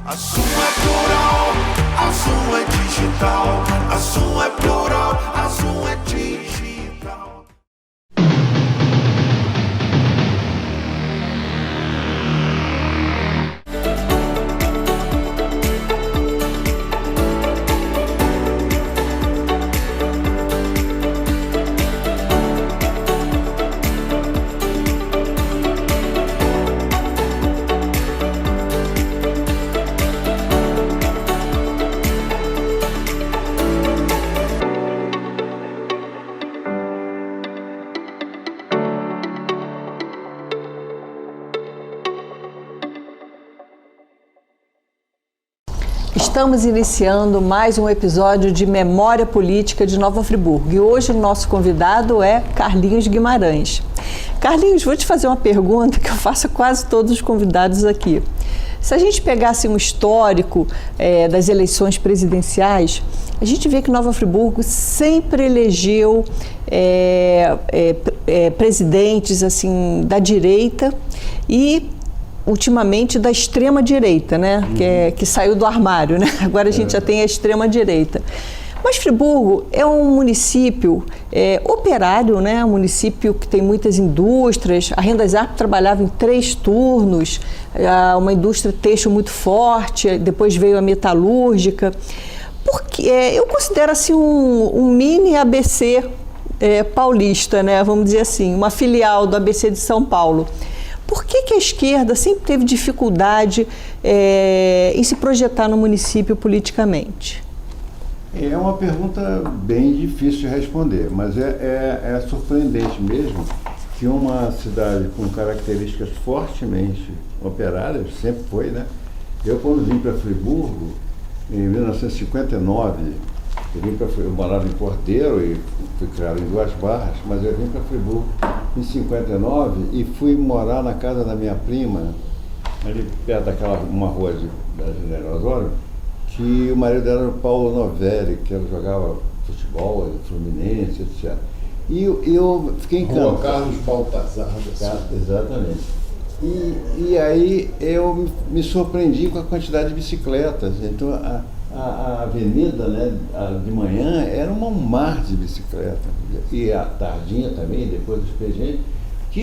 A Zoom é plural, a Zoom é digital. A Zoom é plural, a Zoom é digital. Estamos iniciando mais um episódio de Memória Política de Nova Friburgo e hoje o nosso convidado é Carlinhos Guimarães. Carlinhos, vou te fazer uma pergunta que eu faço a quase todos os convidados aqui. Se a gente pegasse um histórico das eleições presidenciais, a gente vê que Nova Friburgo sempre elegeu presidentes assim, da direita e ultimamente da extrema-direita, né? Que saiu do armário, né? Agora a gente já tem a extrema-direita. Mas Friburgo é um município operário, né? Um município que tem muitas indústrias. A Rendas Arco trabalhava em 3 turnos, uma indústria têxtil muito forte, depois veio a metalúrgica. Porque eu considero assim um mini ABC paulista, né? Vamos dizer assim, uma filial do ABC de São Paulo. Por que a esquerda sempre teve dificuldade em se projetar no município politicamente? É uma pergunta bem difícil de responder, mas é surpreendente mesmo que uma cidade com características fortemente operárias, sempre foi, né? Eu, quando vim para Friburgo, em 1959, eu morava em Cordeiro e fui criado em Duas Barras, mas eu vim para Friburgo em 59 e fui morar na casa da minha prima, ali perto uma rua da General Osório, que o marido dela era o Paulo Novelli, que ele jogava futebol, Fluminense, etc. E eu fiquei encantado. Rua Carlos Baltazar. Exatamente. E aí eu me surpreendi com a quantidade de bicicletas. Então a avenida, né, de manhã era um mar de bicicleta, e a tardinha também, depois do expediente,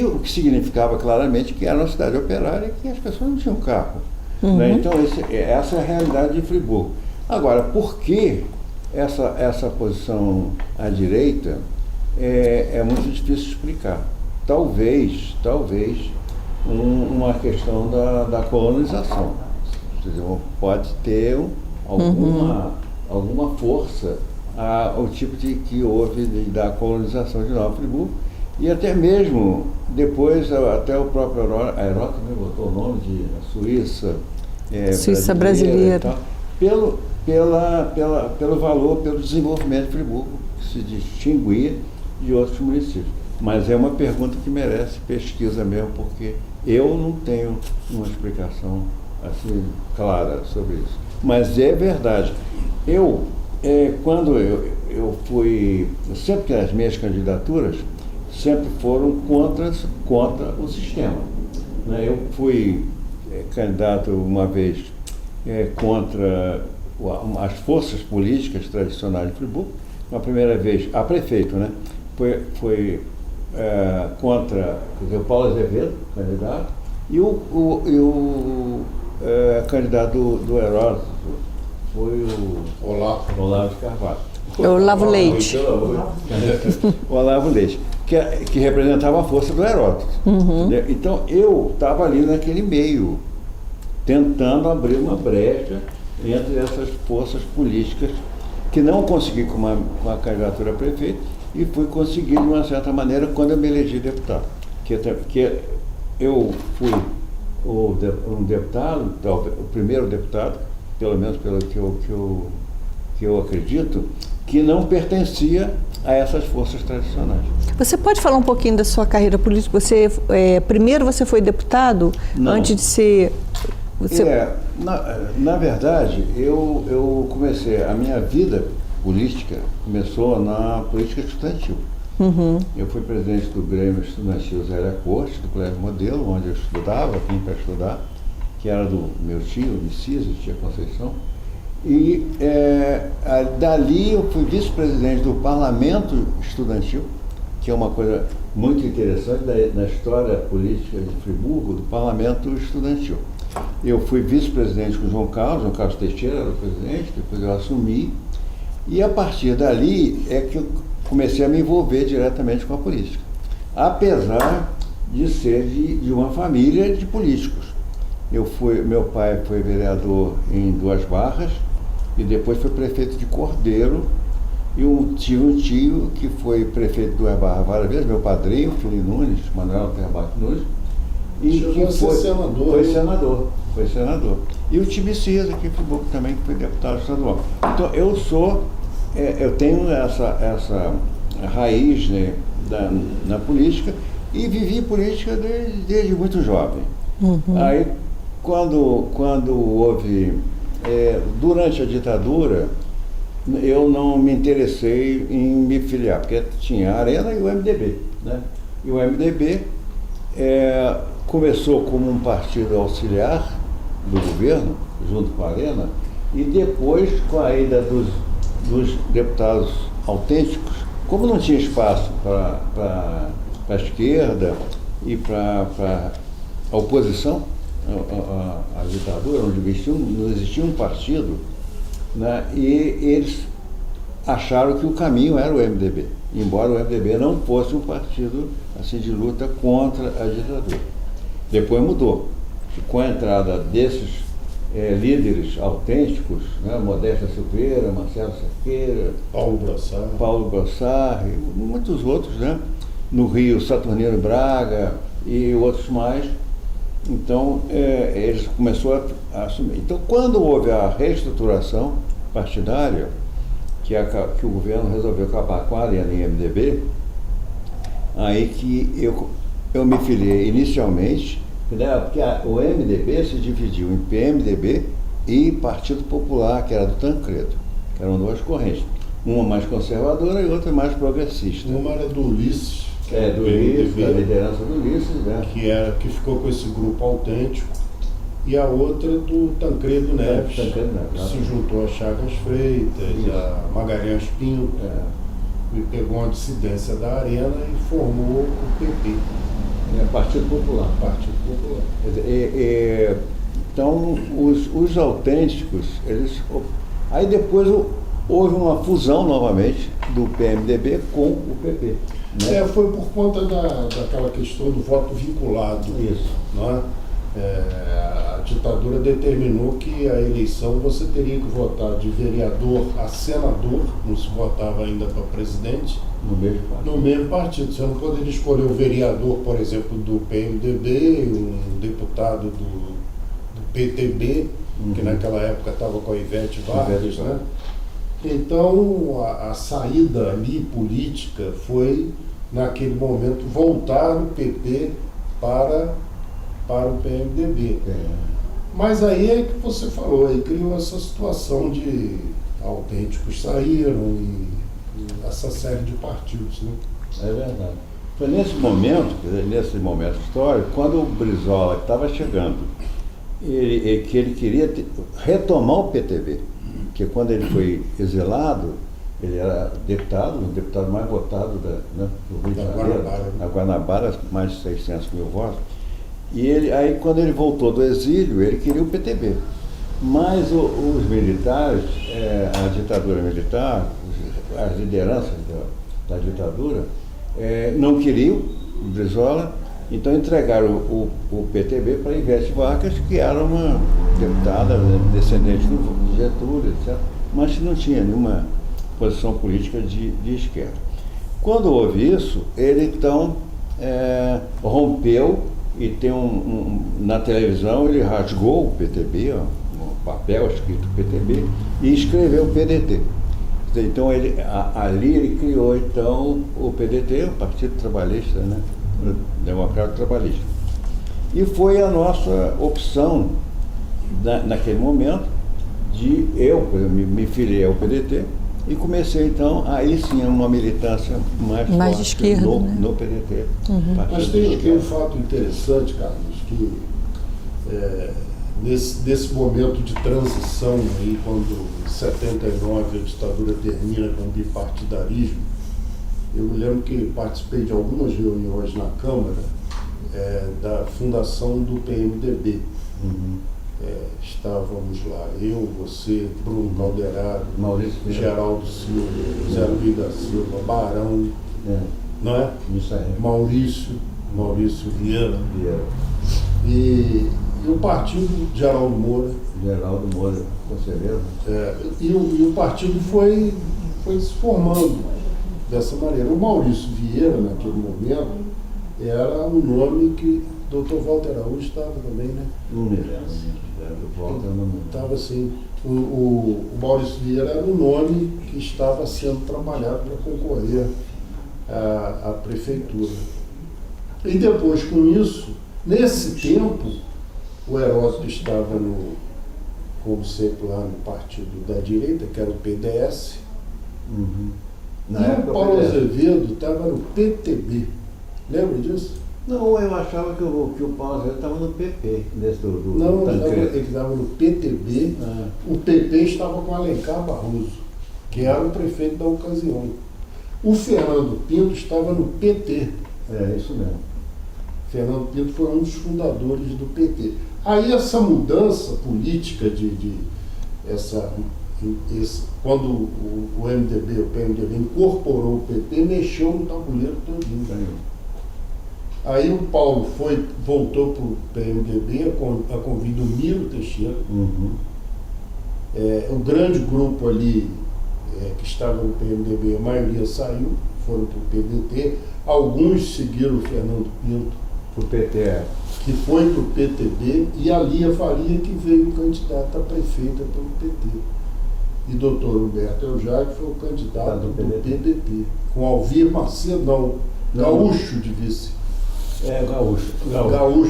o que significava claramente que era uma cidade operária e que as pessoas não tinham carro. Né? Então essa é a realidade de Friburgo. Agora, por que essa posição à direita é muito difícil de explicar. Talvez uma questão da colonização. Pode ter alguma força ao tipo que houve da colonização de Nova Friburgo, e até mesmo depois até o próprio Heródoto botou o nome de Suíça brasileira. Pelo valor, pelo desenvolvimento de Friburgo, que se distinguia de outros municípios. Mas é uma pergunta que merece pesquisa mesmo, porque eu não tenho uma explicação assim clara sobre isso. Mas é verdade. Quando eu fui, sempre que as minhas candidaturas sempre foram contra o sistema. Né? Eu fui candidato uma vez contra as forças políticas tradicionais de Friburgo, uma primeira vez a prefeito, né? Foi contra o Paulo Azevedo, candidato, e o candidato do Heródoto foi o Olavo de Carvalho. Olavo Leite. Olavo Leite, que representava a força do Heródoto. Então eu estava ali naquele meio, tentando abrir uma brecha entre essas forças políticas, que não consegui com a candidatura a prefeito, e fui conseguir de uma certa maneira quando eu me elegi deputado. Que eu fui um deputado, o primeiro deputado, pelo menos pelo que eu acredito, que não pertencia a essas forças tradicionais. Você pode falar um pouquinho da sua carreira política? Primeiro você foi deputado? Não. Antes de ser... Na verdade, eu comecei, a minha vida política começou na política estudantil. Eu fui presidente do Grêmio Estudantil Zélia Corte, do Colégio Modelo, onde eu estudava, vim para estudar, que era do meu tio, Messias, tia Conceição. E dali eu fui vice-presidente do Parlamento Estudantil, que é uma coisa muito interessante na história política de Friburgo, do Parlamento Estudantil. Eu fui vice-presidente com o João Carlos Teixeira era o presidente, depois eu assumi, e a partir dali é que eu comecei a me envolver diretamente com a política, apesar de ser de uma família de políticos. Meu pai foi vereador em Duas Barras e depois foi prefeito de Cordeiro, e tive um tio que foi prefeito de Duas Barras várias vezes, meu padrinho, Filho Nunes, Manuel Terbac Nunes, e que foi senador. E o Tibicias aqui em Friburgo também, que foi deputado estadual. Então eu tenho essa raiz, né, na política, e vivi política desde muito jovem. Aí quando houve, durante a ditadura, eu não me interessei em me filiar, porque tinha a Arena e o MDB, né? E o MDB começou como um partido auxiliar do governo, junto com a Arena, e depois, com a ida dos deputados autênticos, como não tinha espaço para a esquerda e para a oposição à ditadura, onde não existia um partido, né, e eles acharam que o caminho era o MDB, embora o MDB não fosse um partido assim, de luta contra a ditadura. Depois mudou, e com a entrada desses líderes autênticos, né, Modesta Silveira, Marcelo Cerqueira, Paulo Grossar e muitos outros, né, no Rio, Saturnino Braga e outros mais. Então, eles começaram a assumir. Então, quando houve a reestruturação partidária, que o governo resolveu acabar com a Arena e MDB, aí que eu me filiei inicialmente, né, porque o MDB se dividiu em PMDB e Partido Popular, que era do Tancredo, que eram duas correntes. Uma mais conservadora e outra mais progressista. Uma era do Ulisses, do Ulisses, da liderança do Ulisses, né? Que ficou com esse grupo autêntico, e a outra do Tancredo Neves, que se juntou a Chagas Freitas, a Magalhães Pinto, e pegou uma dissidência da Arena e formou o PP. Partido Popular. Então, os autênticos, aí depois houve uma fusão novamente do PMDB com o PP. Né? Foi por conta daquela questão do voto vinculado. Isso. Né? A ditadura determinou que a eleição você teria que votar de vereador a senador, não se votava ainda para presidente, no mesmo partido. Você não poderia escolher o vereador, por exemplo, do PMDB, um deputado do PTB, que naquela época estava com a Ivete Vargas, né? Então, a saída ali política foi, naquele momento, voltar o PP para o PMDB. Mas aí é que você falou, aí criou essa situação de autênticos saíram e essa série de partidos, né? É verdade. Foi nesse momento histórico, quando o Brizola estava chegando, que ele queria retomar o PTB, porque quando ele foi exilado, ele era o deputado mais votado do Rio de Janeiro, na Guanabara, mais de 600 mil votos. E aí quando ele voltou do exílio, ele queria o PTB. Mas os militares, a ditadura militar, as lideranças da ditadura, não queriam o Brizola, então entregaram o PTB para Ivete Vargas, que era uma deputada, descendente do Getúlio, etc., mas que não tinha nenhuma posição política de esquerda. Quando houve isso, ele então rompeu e tem na televisão ele rasgou o PTB, um papel escrito PTB, e escreveu o PDT. Então ali ele criou então o PDT, o Partido Trabalhista, né? Democrata Trabalhista. E foi a nossa opção naquele momento eu me filiei ao PDT e comecei então aí sim uma militância mais forte de esquerda, no PDT. Mas tem um fato interessante, Carlos, que desse momento de transição, aí, quando em 79 a ditadura termina com o bipartidarismo, eu me lembro que participei de algumas reuniões na Câmara da fundação do PMDB. Estávamos lá, eu, você, Bruno Calderaro, Geraldo Silva, Zé Luiz da Silva, Barão, não é? Maurício Vieira. E o partido Geraldo Moura, conselheiro. E o partido foi se formando dessa maneira. O Maurício Vieira, naquele momento, era um nome que o Dr. Walter Araújo estava também, né? Estava assim. O Maurício Vieira era um nome que estava sendo trabalhado para concorrer à prefeitura. E depois, com isso, nesse tempo, o Heródoto estava como sempre, lá no partido da direita, que era o PDS. E o Paulo Azevedo estava no PTB. Lembra disso? Não, eu achava que o Paulo Azevedo estava no PP, nesse Não, ele estava no PTB. O PP estava com Alencar Barroso, que era o prefeito da ocasião. O Fernando Pinto estava no PT. É, isso mesmo. Fernando Pinto foi um dos fundadores do PT. Aí essa mudança política quando o MDB, o PMDB incorporou o PT, mexeu no tabuleiro todinho. Aí o Paulo voltou para o PMDB a convite do Miro Teixeira. O grande grupo ali que estava no PMDB, a maioria saiu, foram para o PDT. Alguns seguiram o Fernando Pinto para o PT, que foi para o PTB, e a Lia Faria, que veio candidata a prefeita pelo PT. E doutor Humberto Eujá, que foi o candidato do PDT, com Alvir Macedo, Gaúcho de vice. Gaúcho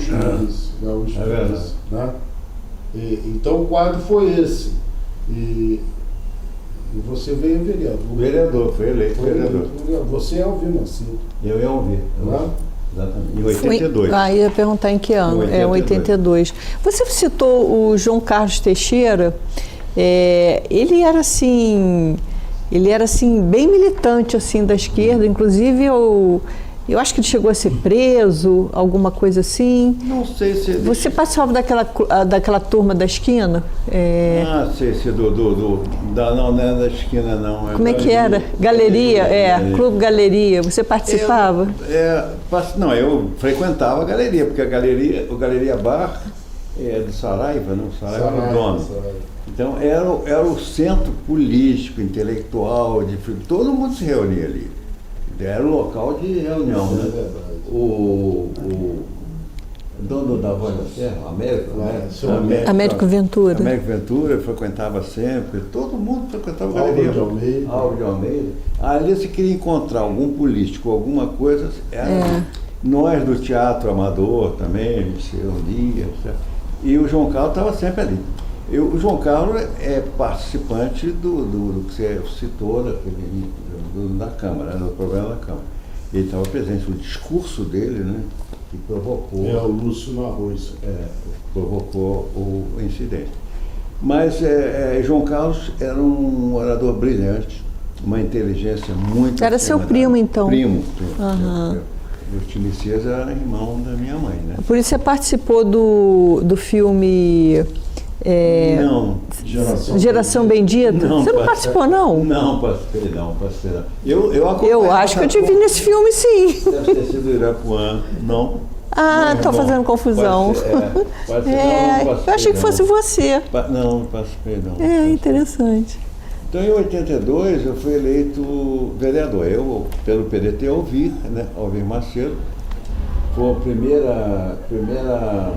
de vice. Né? Então o quadro foi esse. E você veio vereador. Foi eleito vereador. Você é Alvir Macedo. Eu é Alvir. Exatamente. Em 82. Ia perguntar em que ano? 82. Você citou o João Carlos Teixeira. Ele era assim bem militante assim da esquerda. Inclusive eu acho que ele chegou a ser preso, alguma coisa assim. Não sei se... Você participava daquela turma da esquina? Sei, não é da esquina, não. Como é que era? Galeria? Clube Galeria. Você participava? Não, eu frequentava a galeria, porque o Galeria Bar é do Saraiva, não? Saraiva era o dono. Então era o centro político, intelectual, todo mundo se reunia ali. Era o local de reunião, né? O dono da Voz da Serra, Américo Ventura. Américo Ventura frequentava sempre, todo mundo frequentava a galeria. Álvaro de Almeida. Ali se queria encontrar algum político, alguma coisa, nós do teatro amador também, se reunia, e o João Carlos estava sempre ali. O João Carlos é participante do que você citou, da Câmara, do programa da Câmara. Ele estava presente, o discurso dele, né, que provocou... o Lúcio no Arroz. Provocou o incidente. Mas João Carlos era um orador brilhante, uma inteligência muito... Era seu primo, então? Primo. O Tio Messias era irmão da minha mãe, né? Por isso você participou do filme... Não. Geração Bendita? Não, você não participou, não? Não, participei não. Eu acho que eu te vi nesse filme, sim. Deve ter sido Irapuã, não? Estou fazendo confusão. Eu achei que fosse você. Não participei não. Interessante. Então, em 82, eu fui eleito vereador. Eu, pelo PDT, Alvir Macedo. Foi a primeira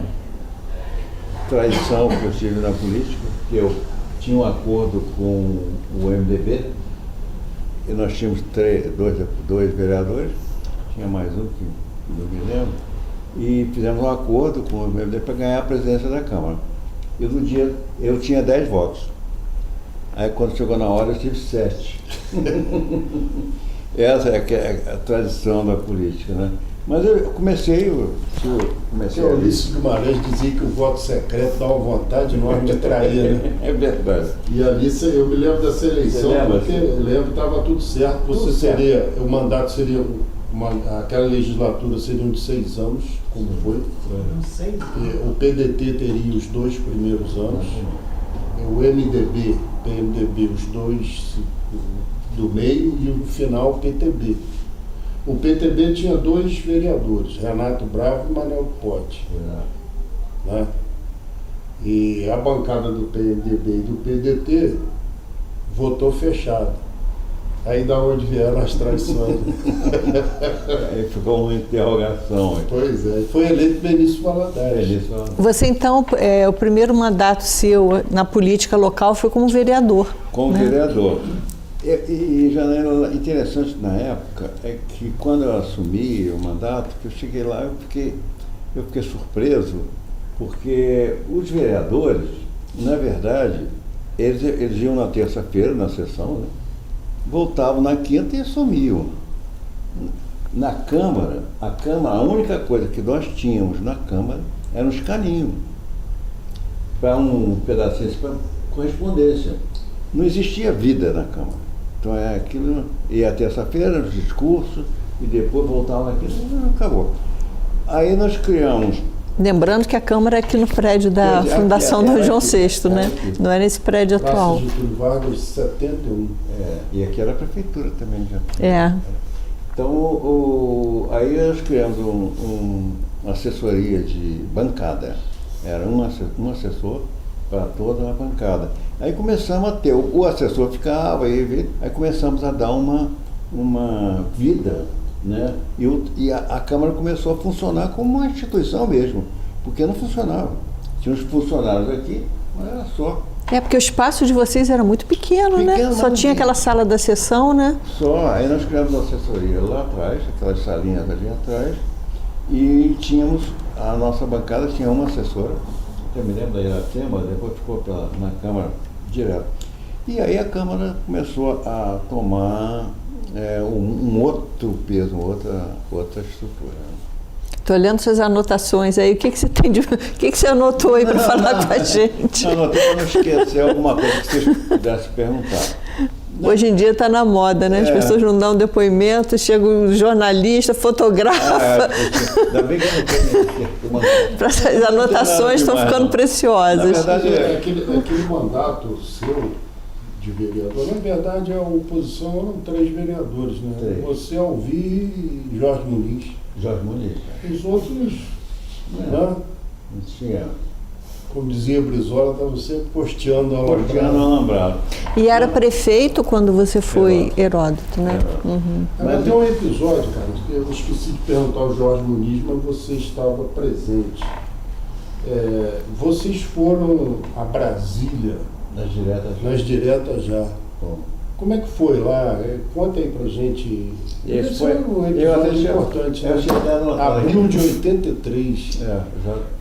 traição que eu tive na política, que eu tinha um acordo com o MDB, e nós tínhamos dois vereadores, tinha mais um que não me lembro, e fizemos um acordo com o MDB para ganhar a presidência da Câmara. E no dia eu tinha 10 votos. Aí quando chegou na hora eu tive 7. Essa é a tradição da política, né? Mas eu comecei O Ulisses Guimarães dizia que o voto secreto dá uma vontade enorme de trair, né? É verdade. E ali eu me lembro dessa eleição, Você lembra? porque eu lembro que estava tudo certo. O mandato seria, aquela legislatura seria de 6 anos, como foi. E o PDT teria os 2 primeiros anos, o PMDB, os 2 do meio e o final o PTB. O PTB tinha 2 vereadores, Renato Bravo e Manuel Pote. Né? E a bancada do PMDB e do PDT votou fechado. Aí da onde vieram as traições. Aí ficou uma interrogação. Pois é, foi eleito Benício Valadares. Você então, o primeiro mandato seu na política local foi como vereador. Como vereador. E já era interessante na época, é que quando eu assumi o mandato, que eu cheguei lá, eu fiquei surpreso, porque os vereadores, na verdade, eles iam na terça-feira, na sessão, né? Voltavam na quinta e sumiam. Na Câmara, a única coisa que nós tínhamos na Câmara eram os caninhos, para um pedacinho, para correspondência. Não existia vida na Câmara. Então aquilo, ia terça-feira, os discursos, e depois voltava naquilo, e acabou. Aí nós criamos. Lembrando que a Câmara é aqui no prédio da Fundação Dom João VI, né? Não é nesse prédio atual. Praça Getúlio Vargas, 71. E aqui era a prefeitura também já. É. Então, aí nós criamos uma assessoria de bancada. Era um assessor para toda a bancada. Aí começamos a ter, o assessor ficava, aí começamos a dar uma vida, né? E a Câmara começou a funcionar como uma instituição mesmo, porque não funcionava. Tinha os funcionários aqui, mas era só. Porque o espaço de vocês era muito pequeno, né? Só tinha aquela sala da sessão, né? Só, aí nós criamos uma assessoria lá atrás, aquelas salinhas ali atrás, e tínhamos, a nossa bancada tinha uma assessora, eu me lembro da Iracema, depois ficou na Câmara direto. E aí a Câmara começou a tomar um outro peso, outra estrutura. Estou olhando suas anotações aí. O que você tem o que você anotou aí para falar com a gente? Anotei para não esquecer alguma coisa que vocês pudessem perguntar. Hoje em dia está na moda, né? As pessoas não dão depoimento, chega um jornalista, fotografa. Ainda bem que eu não tenho. As anotações estão ficando preciosas. Na verdade, aquele mandato seu de vereador, na verdade a oposição eram 3 vereadores, né? 3. Você, Alvi e Jorge Muniz. Jorge Muniz. Os outros, né? Não tinha. Como dizia Brizola, estava sempre posteando alambrado. E era prefeito quando você foi Heródoto, né? Uhum. Mas tem um episódio, cara, que eu esqueci de perguntar ao Jorge Muniz, mas você estava presente. Vocês foram a Brasília. Nas diretas já. Como é que foi lá? Conta aí pra gente. Esse foi um episódio importante, né? Abril de 83.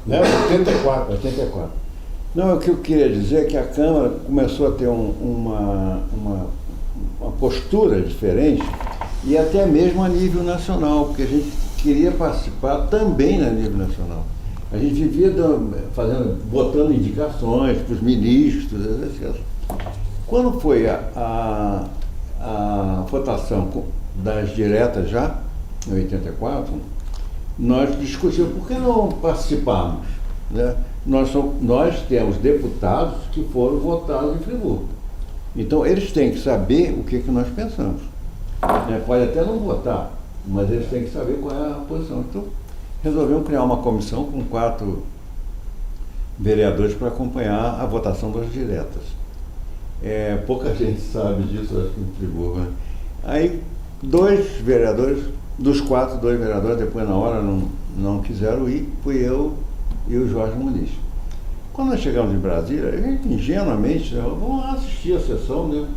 Né? 84. Não, o que eu queria dizer é que a Câmara começou a ter uma postura diferente, e até mesmo a nível nacional, porque a gente queria participar também a nível nacional. A gente vivia botando indicações para os ministros, etc. Quando foi a votação das diretas já, em 84, nós discutimos por que não participarmos, né? Nós temos deputados que foram votados em Friburgo. Então eles têm que saber o que nós pensamos. Pode até não votar, mas eles têm que saber qual é a posição. Então resolvemos criar uma comissão com 4 vereadores para acompanhar a votação das diretas. Pouca gente sabe disso, acho que em Friburgo, né? Aí 2 vereadores, dos 4, 2 vereadores, depois na hora não quiseram ir, fui eu e o Jorge Muniz. Quando nós chegamos em Brasília, a gente ingenuamente, vamos assistir a sessão, né?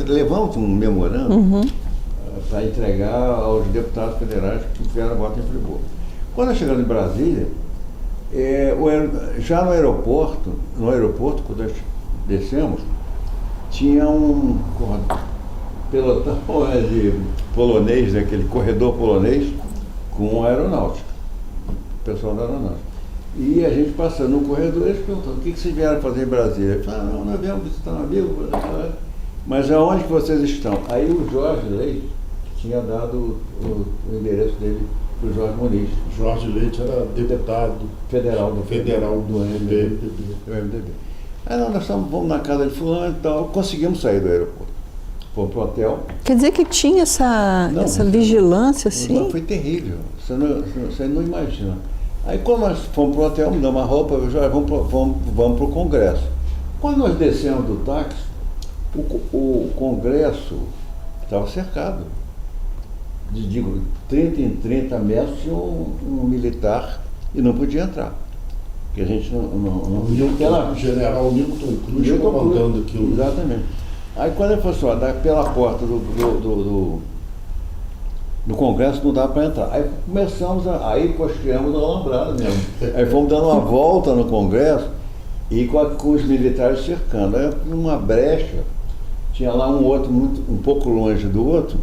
Levamos um memorando para entregar aos deputados federais que fizeram voto em Friburgo. Quando nós chegamos em Brasília, já no aeroporto, quando nós descemos, tinha um pelotão de polonês, aquele corredor polonês, com a aeronáutica, o pessoal da aeronáutica. E a gente passando no corredor, eles perguntaram, o que vocês vieram fazer em Brasília? Ele falou, não, nós viemos visitar um amigo, mas aonde que vocês estão? Aí o Jorge Leite tinha dado o endereço dele para o Jorge Muniz. Jorge Leite era deputado federal do MDB. Aí nós vamos na casa de fulano e tal, conseguimos sair do aeroporto. Fomos para o hotel. Quer dizer que tinha essa vigilância, assim? Não, foi terrível, você não imagina. Aí quando nós fomos para o hotel, me deu uma roupa, eu já vamos para o Congresso. Quando nós descemos do táxi, o Congresso estava cercado. De 30 em 30 metros tinha um militar e não podia entrar. Porque a gente não O general Newton Cruz comandando aquilo. Exatamente. Aí quando ele falou assim, pela porta do Congresso não dá para entrar. Aí começamos, aí criamos a alambrada mesmo. Aí fomos dando uma volta no Congresso e com os militares cercando. Aí uma brecha, tinha lá um outro um pouco longe do outro.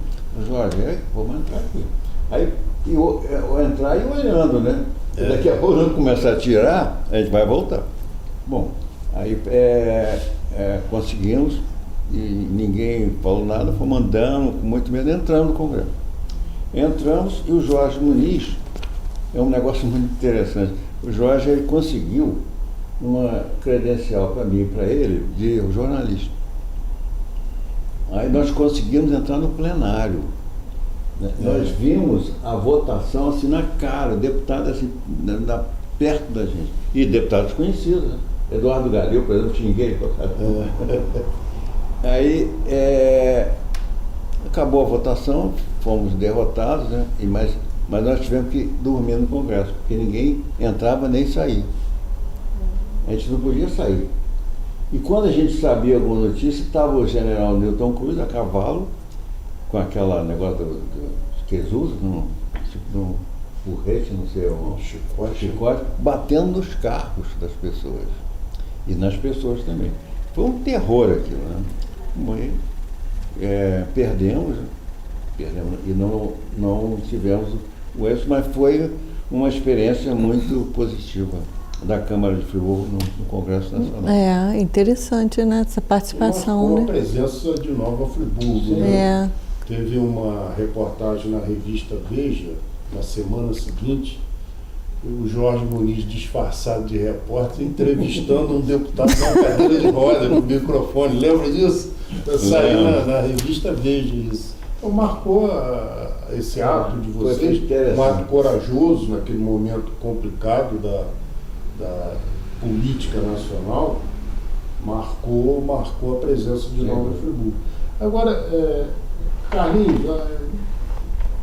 Jorge, vamos entrar aqui. Aí eu entrar e olhando, né? Daqui a pouco, quando começar a tirar, a gente vai voltar. Bom, aí conseguimos, e ninguém falou nada, fomos andando, com muito medo, entrando no Congresso. Entramos e o Jorge Muniz, é um negócio muito interessante. O Jorge ele conseguiu uma credencial para mim e para ele de jornalista. Aí nós conseguimos entrar no plenário. Né? Nós vimos a votação assim na cara, deputado assim, perto da gente. E deputados conhecidos, né? Eduardo Galil, por exemplo, xinguei. Aí acabou a votação, fomos derrotados, né? Mas nós tivemos que dormir no Congresso, porque ninguém entrava nem saía. A gente não podia sair. E quando a gente sabia alguma notícia, estava o general Newton Cruz a cavalo, com aquela negócio que eles usam, tipo um porrete, não sei, um chicote, batendo nos carros das pessoas. E nas pessoas também. Foi um terror aquilo, né? Perdemos e não tivemos o êxito, mas foi uma experiência muito positiva da Câmara de Friburgo no Congresso Nacional. É, interessante, né, essa participação, uma né? presença de Nova Friburgo, né? Teve uma reportagem na revista Veja, na semana seguinte, o Jorge Muniz, disfarçado de repórter, entrevistando um deputado na cadeira de roda, no microfone. Lembra disso? Saiu na revista Veja isso. Então marcou esse ato de vocês, um ato corajoso naquele momento complicado da política nacional, marcou a presença de Nova Friburgo. Agora, Carlinhos,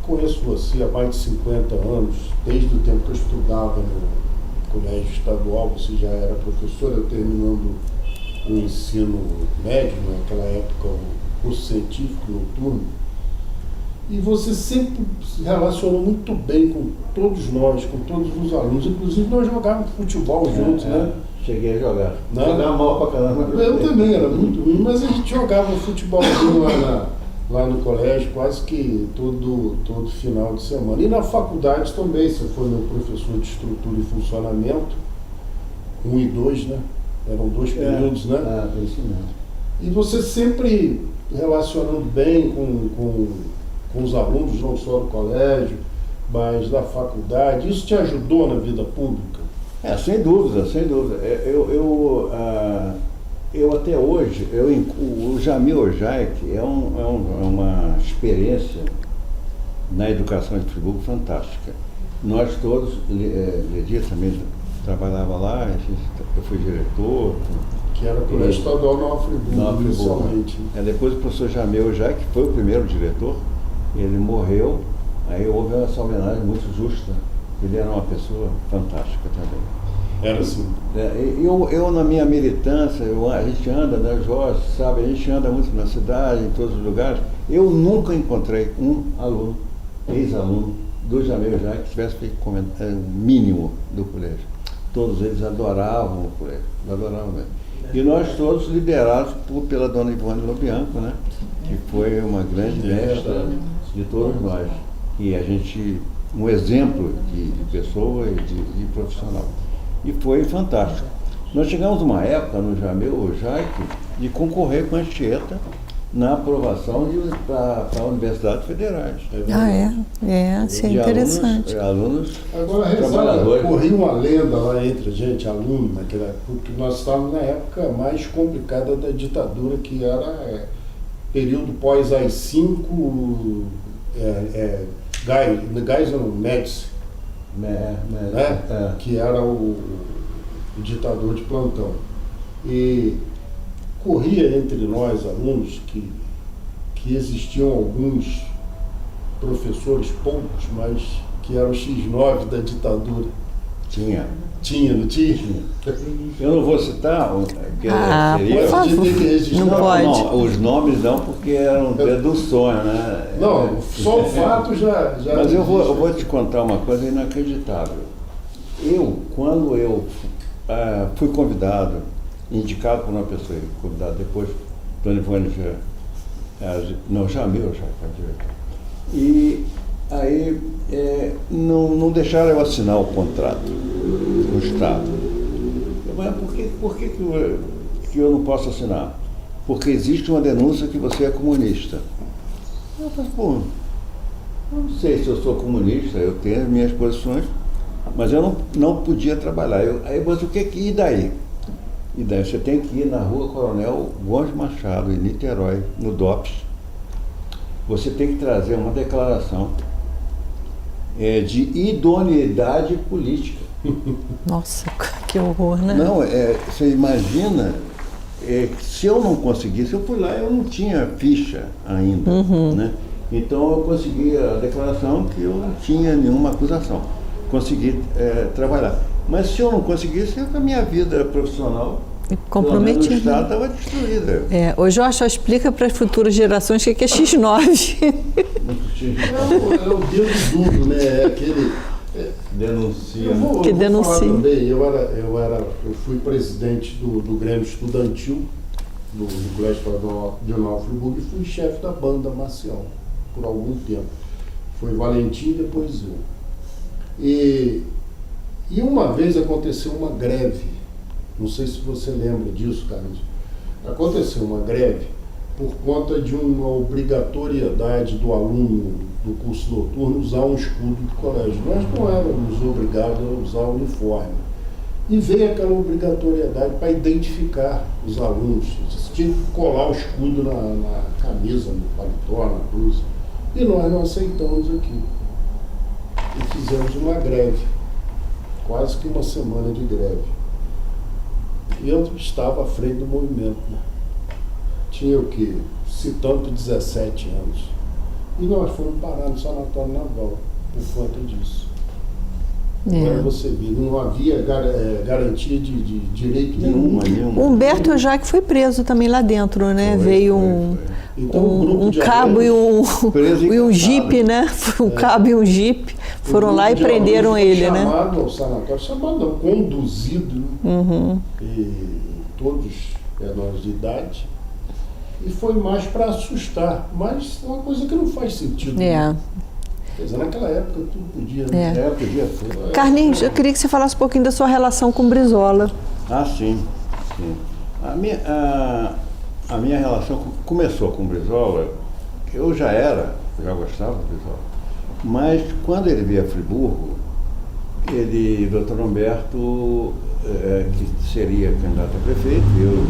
conheço você há mais de 50 anos, desde o tempo que eu estudava no colégio estadual, você já era professor, eu terminando o ensino médio, naquela época o curso científico noturno, e você sempre se relacionou muito bem com todos nós, com todos os alunos, inclusive nós jogávamos futebol juntos, né? Cheguei a jogar. Jogava mal pra caramba. Eu também, era muito ruim, mas a gente jogava um futebolzinho lá no colégio, quase que todo final de semana. E na faculdade também, você foi meu professor de estrutura e funcionamento, 1 e 2, né? Eram 2 períodos, né? Isso mesmo. E você sempre relacionando bem com os alunos, não só do colégio, mas da faculdade. Isso te ajudou na vida pública? Sem dúvida, sem dúvida. Eu até hoje, o Jamil Ojaik é uma experiência na educação de Friburgo fantástica. Nós todos, Ledir também trabalhava lá, eu fui diretor. Que era por estadual Nova Friburgo, inicialmente. Depois o professor Jamil Ojaik, que foi o primeiro diretor, ele morreu, aí houve essa homenagem muito justa. Ele era uma pessoa fantástica também. Era assim. Eu na minha militância, a gente anda, né, Jorge, sabe, a gente anda muito na cidade, em todos os lugares. Eu nunca encontrei um aluno, ex-aluno, do Jamil já que tivesse feito comentário mínimo do colégio. Todos eles adoravam o colégio, adoravam mesmo. E nós todos liderados pela dona Ivone Lobianco, né, que foi uma grande mestra de todos nós. E a gente um exemplo de pessoa e de profissional. E foi fantástico. Nós chegamos uma época no Jamil Jaque de concorrer com a Anchieta na aprovação para universidades federais. Isso é interessante. Alunos Agora, trabalhadores. corria uma lenda lá entre a gente, aluno, naquela época, porque nós estávamos na época mais complicada da ditadura, que era período pós AI-5, Geisel Médici, né? Que era o ditador de plantão. E corria entre nós, alunos, que existiam alguns professores, poucos, mas que eram X9 da ditadura. Tinha. Tinha, não tinha? Eu não vou citar, porque seria... por favor. Não pode. Não, os nomes não, porque eram deduções, né? Não, só o fato já Mas eu vou te contar uma coisa inacreditável. Quando eu fui convidado, indicado por uma pessoa, convidado depois, Tony Vânia, Jamil, e aí não deixaram eu assinar o contrato com o Estado. Mas por que eu não posso assinar? Porque existe uma denúncia que você é comunista. Eu falei, pô, eu não sei se eu sou comunista, eu tenho as minhas posições, mas eu não podia trabalhar. Mas o que e daí? E daí você tem que ir na Rua Coronel Gomes Machado, em Niterói, no DOPS. Você tem que trazer uma declaração de idoneidade política. Nossa, que horror, né? Não, você imagina, se eu não conseguisse, eu fui lá, eu não tinha ficha ainda, né? Então eu consegui a declaração que eu não tinha nenhuma acusação. Consegui trabalhar. Mas se eu não conseguisse, a minha vida profissional, comprometida, o Estado estava destruída. Ô Jorge, explica para as futuras gerações o que é X9. É o dedo duro, né? Aquele... Denuncia. Eu vou denuncia. falar também, eu fui presidente do Grêmio Estudantil, do Colégio Estadual de Nova Friburgo, e fui chefe da banda marcial por algum tempo. Foi Valentim e depois eu. E uma vez aconteceu uma greve, não sei se você lembra disso, Carlos. Aconteceu uma greve por conta de uma obrigatoriedade do aluno do curso noturno usar um escudo do colégio. Nós não éramos obrigados a usar o uniforme. E veio aquela obrigatoriedade para identificar os alunos. Você tinha que colar o escudo na camisa, no paletó, na blusa. E nós não aceitamos aqui. E fizemos uma greve, quase que uma semana de greve. E eu estava à frente do movimento, né? Tinha o quê? Se tanto 17 anos. E nós fomos parar no Sanatório Naval por conta disso. Agora você vê, não havia garantia de direito nenhum. Humberto Jaque foi preso também lá dentro, né? Veio um Então, cabo e um jipe, né? Um cabo e um jipe. Foram lá e prenderam ele, né? Chamado ao sanatório, chamado não, conduzido, né? E todos menores de idade. E foi mais para assustar, mas é uma coisa que não faz sentido. Né? Quer dizer, naquela época tudo podia, né? Podia ser. Carlinhos, eu queria que você falasse um pouquinho da sua relação com o Brizola. Ah, sim. A minha relação começou com o Brizola, eu já gostava do Brizola, mas quando ele veio a Friburgo, Dr. Humberto, que seria candidato a prefeito, eu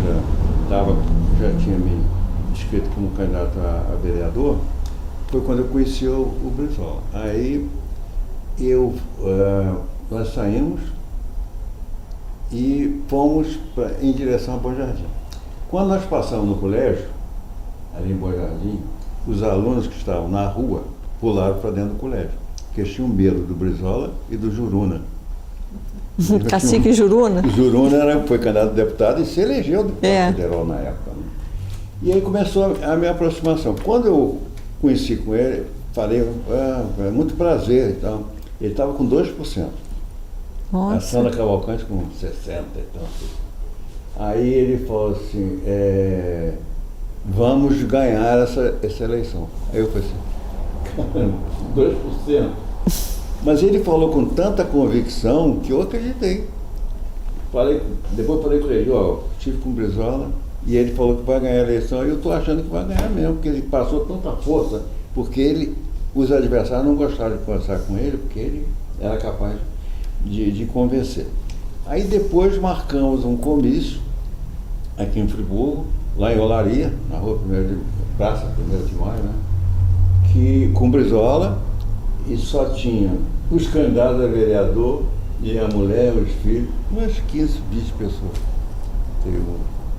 já tinha me inscrito como candidato a vereador, foi quando eu conheci o Brizola. Aí nós saímos e fomos em direção a Bom Jardim. Quando nós passamos no colégio, ali em Bom Jardim, os alunos que estavam na rua pularam para dentro do colégio, porque eles tinham medo do Brizola e do Juruna. Cacique Juruna? O Juruna foi candidato a deputado e se elegeu deputado federal na época. Né? E aí começou a minha aproximação. Quando eu conheci com ele, falei, é muito prazer e tal. Ele estava com 2%. Nossa. A Sandra Cavalcante com 60% e tal. Aí ele falou assim, vamos ganhar essa eleição. Aí eu falei assim, 2%? Mas ele falou com tanta convicção que eu acreditei. Depois falei com ele, estive com o Brizola e ele falou que vai ganhar a eleição e eu estou achando que vai ganhar mesmo, porque ele passou tanta força, porque os adversários não gostaram de conversar com ele, porque ele era capaz de convencer. Aí depois marcamos um comício aqui em Friburgo, lá em Olaria, na rua Praça 1º de Maio, né? Que, com Brizola, e só tinha os candidatos a vereador e a mulher, os filhos, umas 15, 20 pessoas.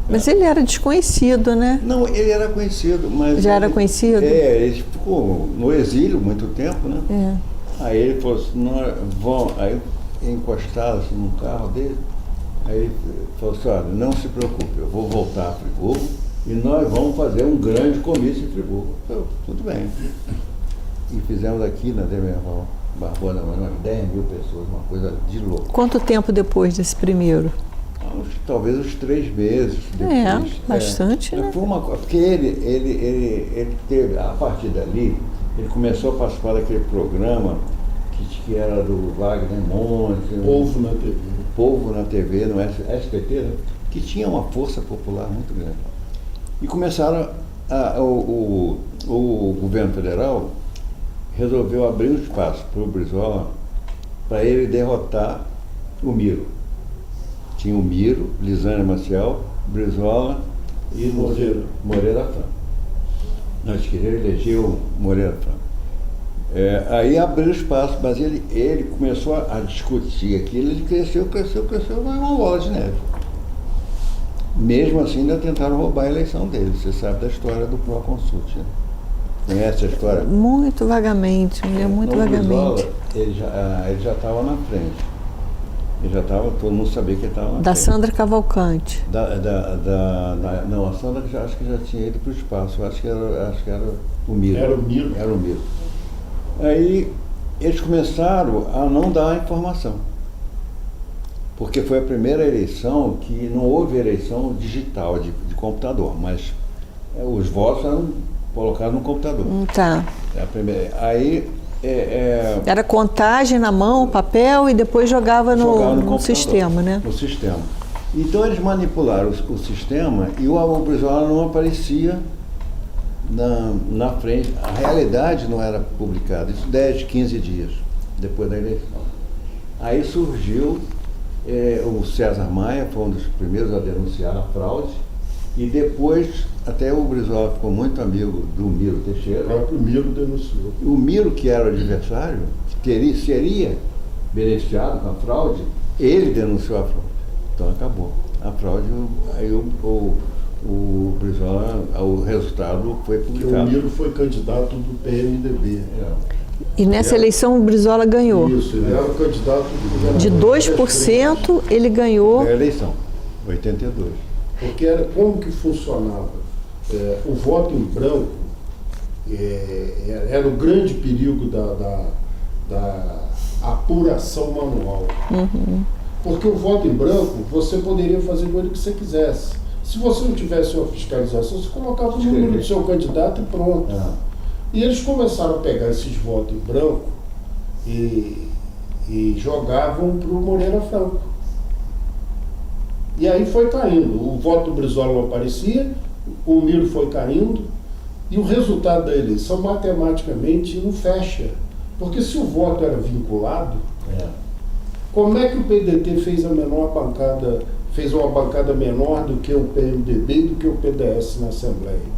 Mas ele era desconhecido, né? Não, ele era conhecido, mas... Já era conhecido? Ele ficou no exílio muito tempo, né? É. Aí ele falou assim, aí encostado assim, num carro dele, aí ele falou assim, olha, não se preocupe, eu vou voltar a Friburgo e nós vamos fazer um grande comício em Friburgo. Eu, tudo bem. E fizemos aqui na Demerval Barbosa, umas 10 mil pessoas, uma coisa de louco. Quanto tempo depois desse primeiro? Talvez uns 3 meses depois. Bastante, né? Foi porque ele teve, a partir dali, ele começou a participar daquele programa que era do Wagner Monte. Povo na TV. Povo na TV, no SBT, né? Que tinha uma força popular muito grande. E começaram, o governo federal resolveu abrir um espaço para o Brizola, para ele derrotar o Miro. Tinha o Miro, Lisânia Maciel, Brizola e Moreira Franco. Nós queríamos eleger o Moreira Franco. Aí abriu espaço, mas ele começou a discutir aquilo, ele cresceu, mas uma bola de neve. Mesmo assim, ainda tentaram roubar a eleição dele. Você sabe da história do Proconsult, né? Conhece a história? Muito vagamente, muito vagamente. Brizola, ele já estava na frente. Ele já estava, todo mundo sabia que ele estava na frente. Da Sandra Cavalcante. Não, a Sandra acho que já tinha ido para o espaço. Acho que era o Miro. Era o Miro. Era o Miro. Aí eles começaram a não dar informação. Porque foi a primeira eleição que não houve eleição digital de computador, mas os votos eram colocados no computador. Tá. A primeira. Aí era contagem na mão, papel, e depois jogava no sistema, né? No sistema. Então eles manipularam o sistema e o Brizola não aparecia na frente. A realidade não era publicada, isso 10, 15 dias depois da eleição. Aí surgiu o César Maia, foi um dos primeiros a denunciar a fraude, e depois até o Brizola ficou muito amigo do Miro Teixeira. O próprio Miro denunciou. O Miro, que era o adversário, que seria beneficiado com a fraude, ele denunciou a fraude. Então acabou. A fraude, aí o Brizola, o resultado foi publicado. O Miro foi candidato do PMDB. E nessa eleição o Brizola ganhou. Isso, ele era o candidato do de 2%, ele ganhou. É a eleição, 82. Porque como que funcionava? O voto em branco era o grande perigo da apuração manual. Uhum. Porque o voto em branco, você poderia fazer com ele o que você quisesse. Se você não tivesse uma fiscalização, você colocava o número do seu candidato e pronto. E eles começaram a pegar esses votos em branco e jogavam para o Moreira Franco. E aí foi caindo. O voto do Brizola não aparecia, o Miro foi caindo, e o resultado da eleição matematicamente não fecha. Porque se o voto era vinculado, como é que o PDT fez uma bancada menor do que o PMDB e do que o PDS na Assembleia?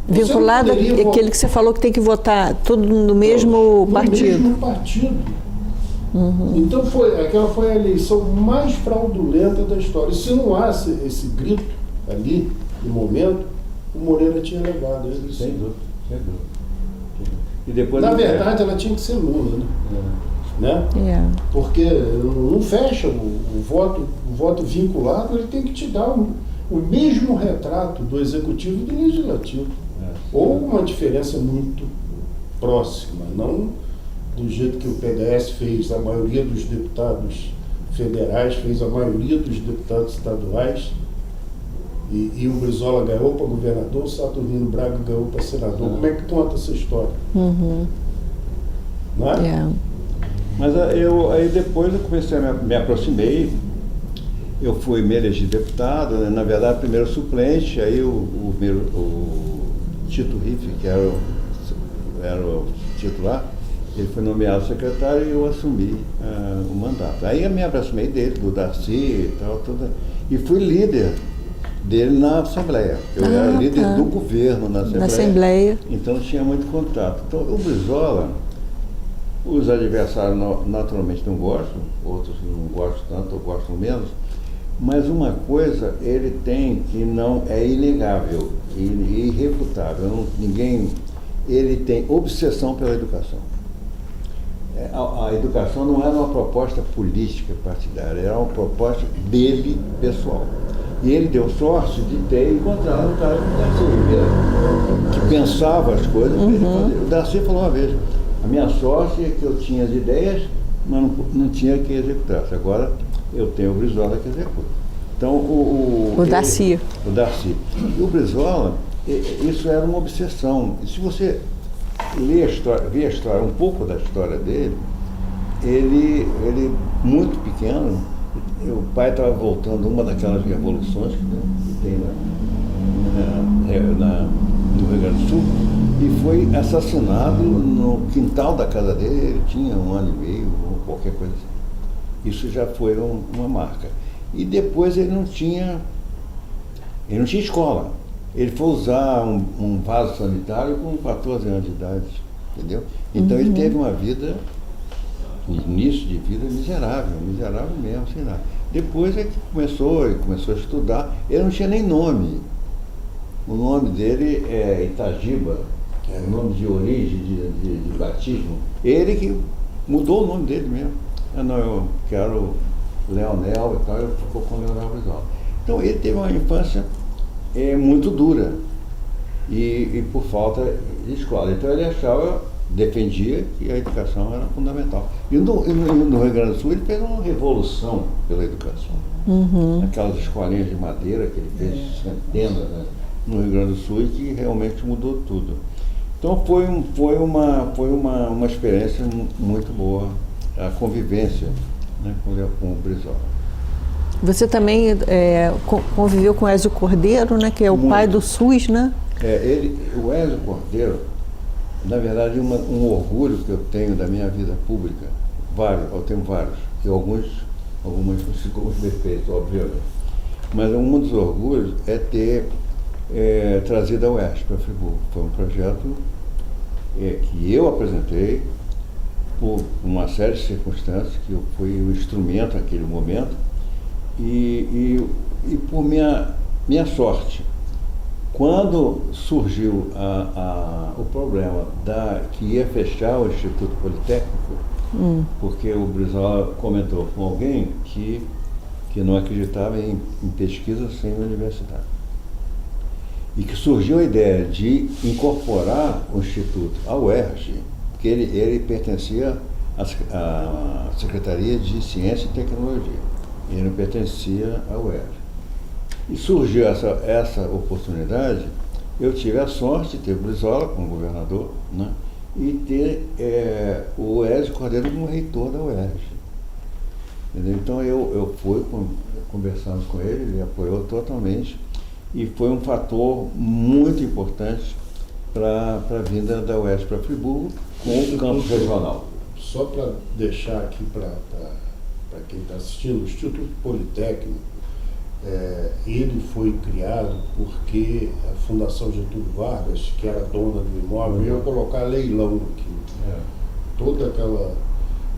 Vinculado àquele que você falou que tem que votar tudo no mesmo partido. No mesmo partido. Uhum. Então aquela foi a eleição mais fraudulenta da história. E se não há esse grito ali, no momento, o Moreira tinha levado a eleição. Sem dúvida, sem dúvida. E depois na verdade, ela tinha que ser nula, né? Porque não fecha o voto vinculado, ele tem que te dar o mesmo retrato do executivo e do legislativo. Ou uma diferença muito próxima, não do jeito que o PDS fez, a maioria dos deputados federais, fez a maioria dos deputados estaduais, e o Brizola ganhou para governador, o Saturnino Braga ganhou para senador. Como é que conta essa história? Uhum. Não é? Mas aí depois eu comecei me aproximei, eu fui me eleger deputado, né? Na verdade primeiro suplente, aí o Tito Riffe, que era o titular, ele foi nomeado secretário e eu assumi o mandato. Aí eu me aproximei dele, do Darcy e tal, e fui líder dele na Assembleia. Eu era líder do governo na Assembleia. Então tinha muito contato. Então o Brizola, os adversários naturalmente não gostam, outros não gostam tanto ou gostam menos, mas uma coisa ele tem que não é inegável e irrefutável. Ele tem obsessão pela educação. A educação não era uma proposta política partidária, era uma proposta dele, pessoal. E ele deu sorte de ter encontrado um cara como o Darcy Ribeiro, que pensava as coisas para ele fazer. O Darcy falou uma vez, a minha sorte é que eu tinha as ideias, mas não tinha quem executasse. Agora eu tenho o Brizola que executa. Então o Darcy. O Darcy. E o Brizola, isso era uma obsessão. E se você ver a história, um pouco da história dele, ele muito pequeno, o pai estava voltando uma daquelas revoluções que tem no Rio Grande do Sul, e foi assassinado no quintal da casa dele. Ele tinha 1 ano e meio ou qualquer coisa assim. Isso já foi uma marca. E depois ele não tinha escola. Ele foi usar um vaso sanitário com 14 anos de idade, entendeu? Então ele teve uma vida, um início de vida miserável mesmo, sei lá. Depois é que começou a estudar. Ele não tinha nem nome. O nome dele é Itagiba, que é o nome de origem, de batismo. Ele que mudou o nome dele mesmo. Eu quero Leonel e tal, eu ficou com Leonel Brizola. Então ele teve uma infância muito dura e por falta de escola. Então ele defendia que a educação era fundamental. E no Rio Grande do Sul ele fez uma revolução pela educação. Aquelas escolinhas de madeira que ele fez centenas, né, no Rio Grande do Sul, e que realmente mudou tudo. Então foi uma experiência muito boa, a convivência, né, com o Brizola. Você também conviveu com o Ézio Cordeiro, né, que é o pai do SUS, né? O Ézio Cordeiro, na verdade, um orgulho que eu tenho da minha vida pública, eu tenho vários, e alguns defeitos, obviamente. Mas um dos orgulhos é ter trazido a UERJ para Friburgo. Foi um projeto que eu apresentei por uma série de circunstâncias, que eu fui o instrumento naquele momento, e por minha sorte. Quando surgiu o problema que ia fechar o Instituto Politécnico, porque o Brizola comentou com alguém que não acreditava em pesquisa sem universidade. E que surgiu a ideia de incorporar o Instituto ao UERJ, porque ele pertencia à Secretaria de Ciência e Tecnologia. Ele não pertencia ao UERJ. E surgiu essa oportunidade. Eu tive a sorte de ter o Brizola como governador, né, e ter o Ézio Cordeiro como reitor da UERJ. Entendeu? Então eu fui conversando com ele, ele apoiou totalmente, e foi um fator muito importante para a vinda da UERJ para Friburgo com o campus regional. Só para deixar aqui para quem está assistindo, o Instituto Politécnico, ele foi criado porque a Fundação Getúlio Vargas, que era dona do imóvel, ia colocar leilão aqui. Toda aquela...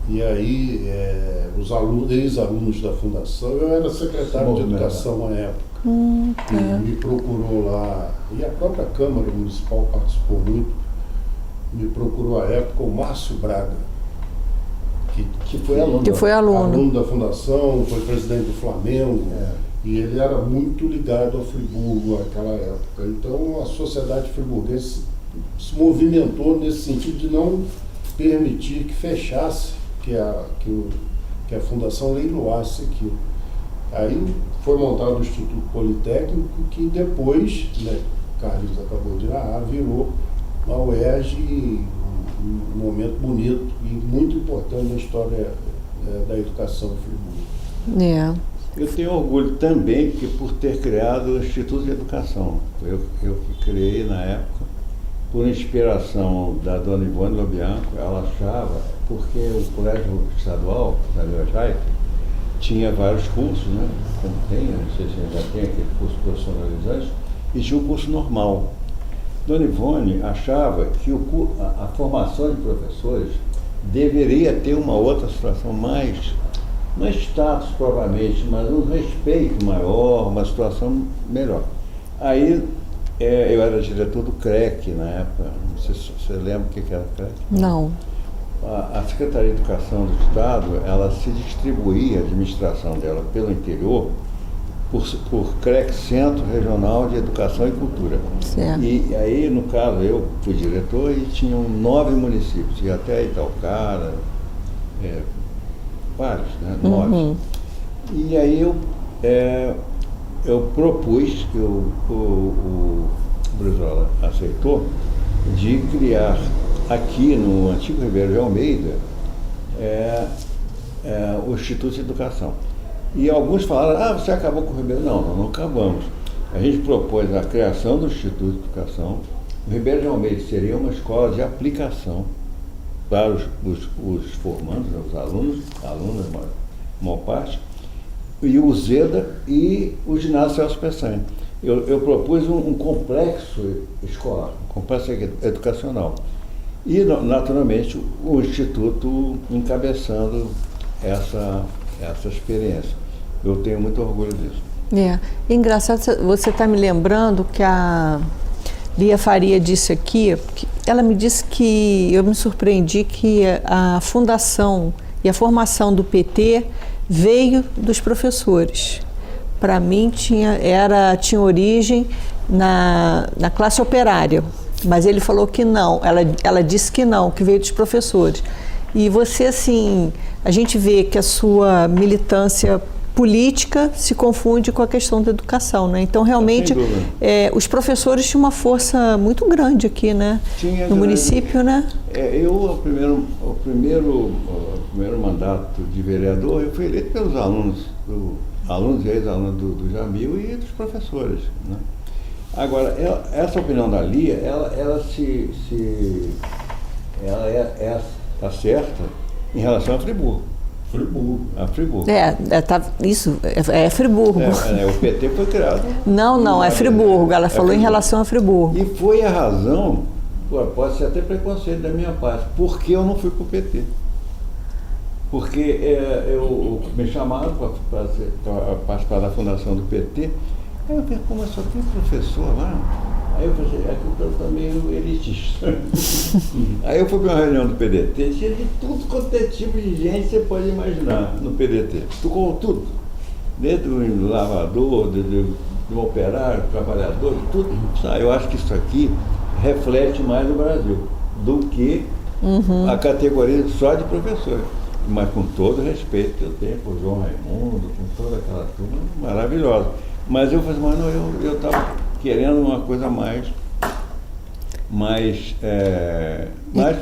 E aí, os ex-alunos da Fundação, eu era secretário de Educação à época, e me procurou lá, e a própria Câmara Municipal participou muito, me procurou à época o Márcio Braga, que foi aluno da Fundação, foi presidente do Flamengo, e ele era muito ligado a Friburgo naquela época. Então a sociedade friburguense se movimentou nesse sentido de não permitir que fechasse, que a Fundação leiloasse aquilo. Aí foi montado o Instituto Politécnico, que depois, né, Carlos acabou de narrar, virou a UERJ, um momento bonito e muito importante na história da educação em Friburgo. Eu tenho orgulho também por ter criado o Instituto de Educação. Eu que criei na época, por inspiração da dona Ivone Lobianco. Ela achava, porque o Colégio Estadual da Leojaica tinha vários cursos, né? Como tem, não sei se ainda tem aquele curso profissionalizante, e tinha o curso normal. Dona Ivone achava que a formação de professores deveria ter uma outra situação mais, não é status propriamente, mas um respeito maior, uma situação melhor. Aí eu era diretor do CREC na época, não sei se você lembra o que era o CREC? Não. A Secretaria de Educação do Estado, ela se distribuía, a administração dela pelo interior, por CREC, Centro Regional de Educação e Cultura. Certo. E aí, no caso, eu fui diretor e tinham 9 municípios, e até Itaucara, vários, né? 9. E aí eu propus, que o Brizola aceitou, de criar aqui no antigo Ribeiro de Almeida o Instituto de Educação. E alguns falaram, você acabou com o Ribeiro. Não acabamos. A gente propôs a criação do Instituto de Educação. O Ribeiro de Almeida seria uma escola de aplicação para os formandos, os alunas, a maior parte, e o Zeda e o ginásio Celso Peçanha. Eu propus um complexo escolar, um complexo educacional. E, naturalmente, o Instituto encabeçando essa experiência. Eu tenho muito orgulho disso. Engraçado, você está me lembrando que a Lia Faria disse aqui, ela me disse que eu me surpreendi que a fundação e a formação do PT veio dos professores. Para mim tinha origem na classe operária, mas ele falou que não, ela disse que não, que veio dos professores. E você, assim, a gente vê que a sua militância política se confunde com a questão da educação, né? Então, realmente, os professores tinham uma força muito grande aqui, né? No município, né? O primeiro mandato de vereador, eu fui eleito pelos alunos e ex-alunos do Jamil e dos professores, né? Agora, essa opinião da Lia, ela está certa em relação a Friburgo. A Friburgo. Isso, é Friburgo. O PT foi criado. Não, é Friburgo. Ela falou Friburgo. Em relação a Friburgo. E foi a razão, pode ser até preconceito da minha parte, porque eu não fui para o PT. Porque eu me chamaram para participar da fundação do PT. Aí eu falei, mas só tem professor lá? Aí eu falei, eu tô meio elitista. Aí eu fui para uma reunião do PDT, tinha de tudo quanto é tipo de gente você pode imaginar no PDT. Tocou tudo. Desde do lavador, do operário, do trabalhador, tudo. Eu acho que isso aqui reflete mais o Brasil do que a categoria só de professores. Mas com todo o respeito que eu tenho por João Raimundo, com toda aquela turma maravilhosa. Mas eu falei, eu estava querendo uma coisa mais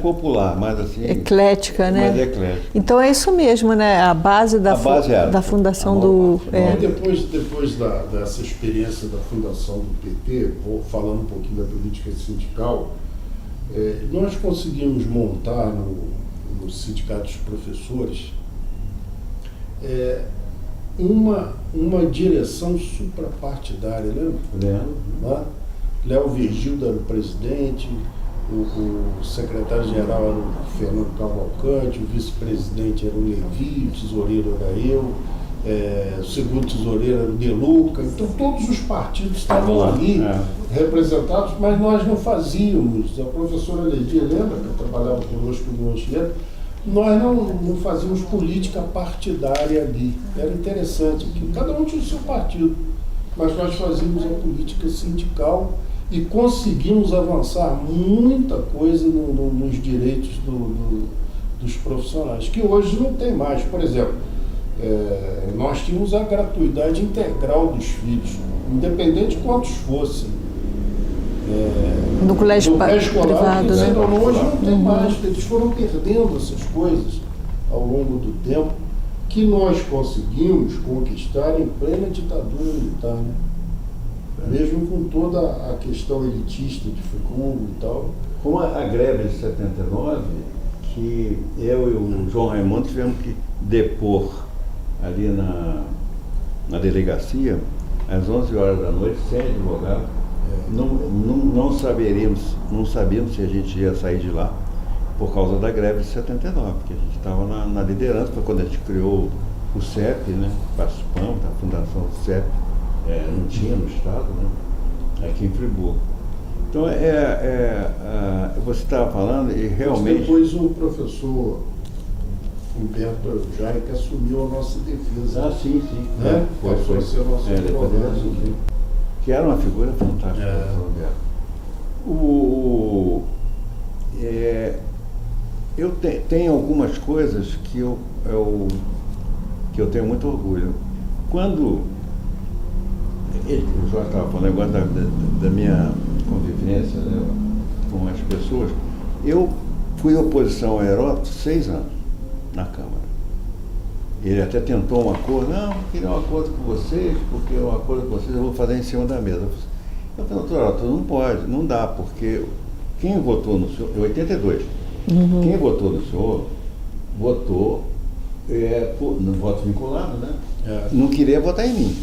popular, mais assim... Eclética, né? Mais eclética. Então é isso mesmo, né? A base da fundação do... Depois dessa experiência da fundação do PT, vou falando um pouquinho da política sindical, nós conseguimos montar no Sindicato dos Professores uma direção suprapartidária, lembra? Léo Virgildo era o presidente, o secretário-geral era o Fernando Cavalcante, o vice-presidente era o Levi, o tesoureiro era eu, o segundo tesoureiro era o De Luca. Então todos os partidos estavam ali representados, mas nós não fazíamos. A professora Ledia, lembra que trabalhava conosco no Anchieta? Nós não fazíamos política partidária ali. Era interessante que cada um tinha o seu partido, mas nós fazíamos a política sindical e conseguimos avançar muita coisa nos direitos dos profissionais, que hoje não tem mais. Por exemplo, nós tínhamos a gratuidade integral dos filhos, independente de quantos fossem. No colégio privado, né? Então, hoje não tem mais, eles foram perdendo essas coisas ao longo do tempo que nós conseguimos conquistar em plena ditadura militar, né? Mesmo com toda a questão elitista de Friburgo e tal. Como a greve de 79, que eu e o João Raimundo tivemos que depor ali na delegacia, às 11 horas da noite, sem advogado. Não sabíamos se a gente ia sair de lá por causa da greve de 79, porque a gente estava na liderança, foi quando a gente criou o CEP, né? Participamos da fundação do CEP, não tinha no estado, né? Aqui em Friburgo. Então, você estava falando e realmente... Mas depois o professor Humberto Jair que assumiu a nossa defesa. Ah, sim. Né? Foi ser o nosso depois ele assumiu. Que era uma figura fantástica, o Humberto. Eu tenho algumas coisas que eu tenho muito orgulho. Quando o Jorge estava falando agora da minha convivência, né, com as pessoas, eu fui oposição ao Heródoto 6 anos na Câmara. Ele até tentou um acordo, não queria um acordo com vocês, porque um acordo com vocês eu vou fazer em cima da mesa. Eu falei, doutor Heródoto, não pode, não dá, porque quem votou no senhor, em 82, quem votou no senhor, votou no voto vinculado, né? Não queria votar em mim,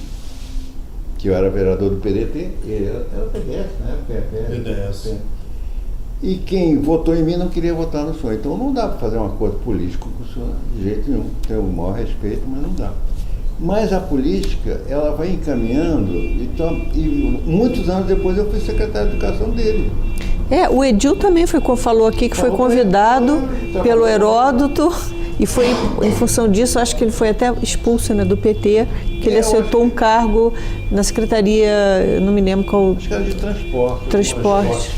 que eu era vereador do PDT, ele era PDS, né? PDS. E quem votou em mim não queria votar no senhor. Então não dá para fazer um acordo político com o senhor de jeito nenhum. Tenho o maior respeito, mas não dá. Mas a política, ela vai encaminhando, e muitos anos depois eu fui secretário de Educação dele. O Edil também falou aqui que foi convidado pelo Heródoto e foi, em função disso, acho que ele foi até expulso, né, do PT, que ele aceitou um cargo na secretaria, não me lembro qual... Acho que era de transporte. Transporte,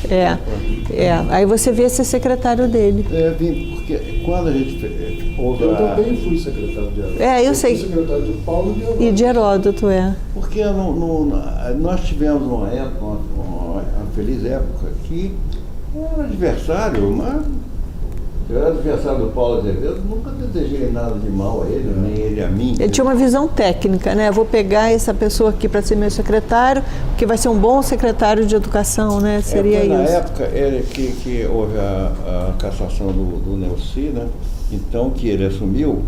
Aí você vê ser secretário dele. Vim, porque quando a gente houve Eu também fui secretário de Heródoto. Eu sei. Fui secretário de Paulo E de Heródoto, Porque nós tivemos uma época, uma feliz época, que eu era adversário, mas eu era adversário do Paulo Azevedo, nunca desejei nada de mal a ele, nem ele a mim. Ele tinha uma visão técnica, né? Vou pegar essa pessoa aqui para ser meu secretário, porque vai ser um bom secretário de educação, né? Seria foi isso. Na época que houve a cassação do Neuci, né? Então que ele assumiu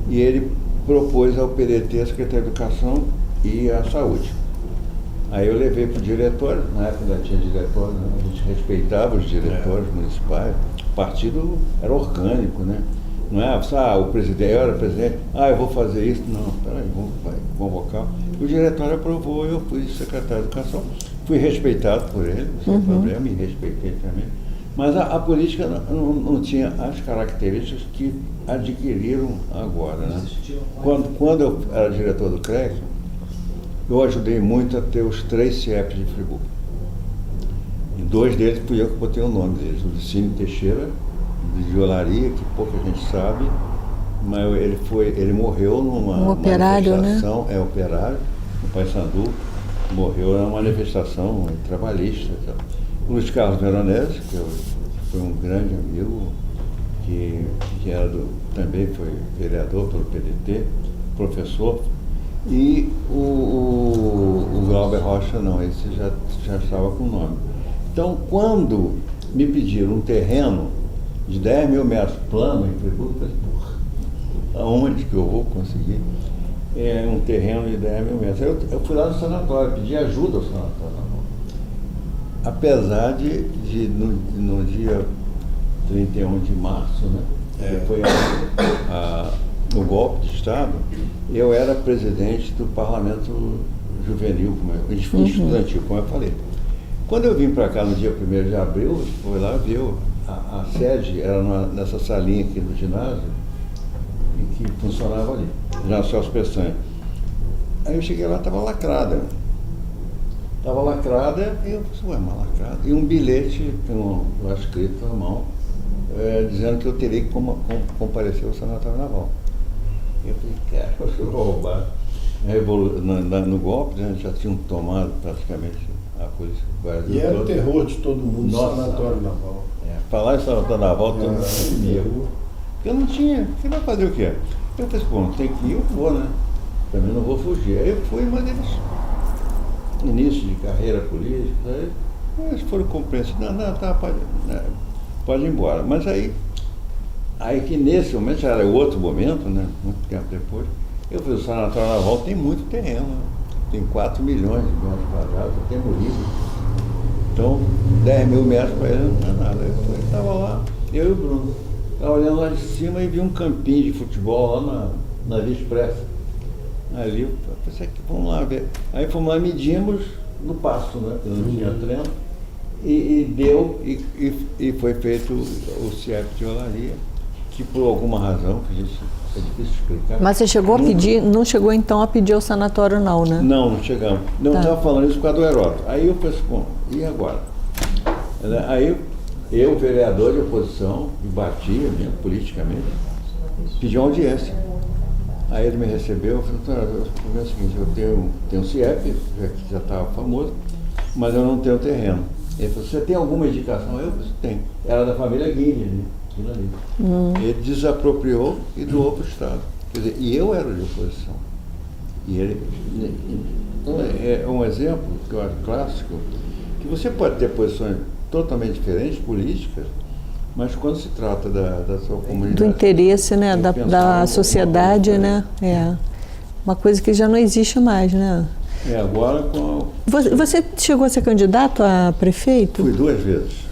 e ele propôs ao PDT a Secretaria de Educação e a Saúde. Aí eu levei para o diretório, na época ainda tinha diretório, né? A gente respeitava os diretórios municipais, o partido era orgânico, né? Não é, o presidente, eu era presidente, eu vou fazer isso, não, peraí, vamos convocar. O diretório aprovou, eu fui secretário de Educação, fui respeitado por ele, sem problema, me respeitei também. Mas a política não tinha as características que adquiriram agora, né? Quando eu era diretor do CREC, eu ajudei muito a ter os 3 CIEPs de Friburgo. E 2 deles fui eu que botei o nome deles, o Licínio Teixeira, de Violaria, que pouca gente sabe, mas ele morreu numa operário, manifestação, né? Operário, no Paissandu, morreu numa manifestação trabalhista. O Luiz Carlos Veronese, que foi um grande amigo, que também foi vereador pelo PDT, professor, e o Glauber Rocha não, esse já estava com o nome. Então, quando me pediram um terreno de 10 mil metros plano em Friburgo, eu falei, aonde que eu vou conseguir um terreno de 10 mil metros? Eu fui lá no sanatório, pedi ajuda ao sanatório. Apesar de no dia 31 de março, né, que foi no golpe de Estado, eu era presidente do Parlamento Juvenil, estudantil, como eu falei. Quando eu vim para cá no dia 1º de abril, foi lá, viu, a sede era nessa salinha aqui do ginásio, que funcionava ali, já Celso Peçanha. Aí eu cheguei lá, estava lacrada. Estava lacrada, e eu falei, mas lacrada? E um bilhete, lá escrito na mão, dizendo que eu teria que comparecer ao Sanatório Naval. Eu falei, cara, eu vou roubar. No golpe, né, já tinham tomado praticamente a polícia do Brasil E era o todo. terror de todo mundo, Nossa. Sanatório Naval. Falar em Sanatório Naval, todo mundo temia. Eu não tinha, você vai fazer o quê? Eu pensei, bom, tem que ir, eu vou, né? Também não vou fugir. Aí eu fui, mas eles, início de carreira política, aí, eles foram compreensivos, não, tá, pode ir embora. Mas aí que nesse momento, já era outro momento, né? Muito tempo depois, eu falei, o Sanatório Naval tem muito terreno, né? Tem 4 milhões de metros quadrados, tem no livro. Então, 10 mil metros para ele não é nada. Eu estava lá, eu e o Bruno. Estava olhando lá de cima e vi um campinho de futebol lá na Via Expressa. Ali eu pensei que vamos lá ver. Aí fomos lá, medimos no pasto, né? Porque não tinha treino. E deu, e foi feito o CIEP de olaria, que por alguma razão, que a gente é difícil explicar. Mas você chegou a pedir, não chegou então a pedir o sanatório não, né? Não chegamos. Não estava falando isso por causa do Heródoto. Aí eu pensei, bom, e agora? Aí eu, vereador de oposição, e batia mesmo, politicamente, pedi uma audiência. Aí ele me recebeu, eu falei, o problema é o seguinte, eu tenho um CIEP, já estava famoso, mas eu não tenho terreno. Ele falou, você tem alguma indicação? Eu falei, tem. Era da família Guilherme, ali. Ele desapropriou e doou para o Estado. Quer dizer, e eu era de oposição. E ele, então, é um exemplo que eu acho clássico, que você pode ter posições totalmente diferentes, políticas, mas quando se trata da sua comunidade... Do interesse, né, da sociedade, né? É uma coisa que já não existe mais, né? Agora com Você chegou a ser candidato a prefeito? Fui 2 vezes.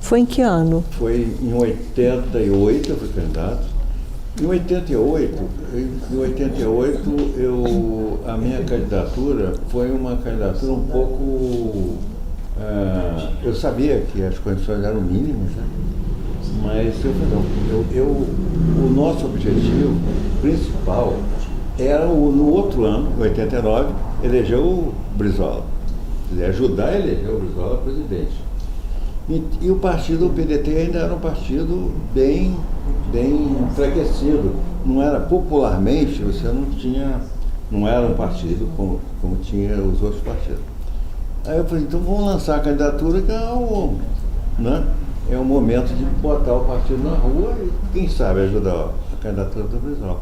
Foi em que ano? Foi em 88, eu fui candidato. Em 88, a minha candidatura foi uma candidatura um pouco... eu sabia que as condições eram mínimas, né? Mas eu falei, o nosso objetivo principal era, no outro ano, em 89, eleger o Brizola. Quer dizer, ajudar a eleger o Brizola presidente. E o partido, o PDT, ainda era um partido bem enfraquecido. Não era, popularmente, você não era um partido como tinha os outros partidos. Aí eu falei, então vamos lançar a candidatura, que é o momento de botar o partido na rua e, quem sabe, ajudar a candidatura do Brizola.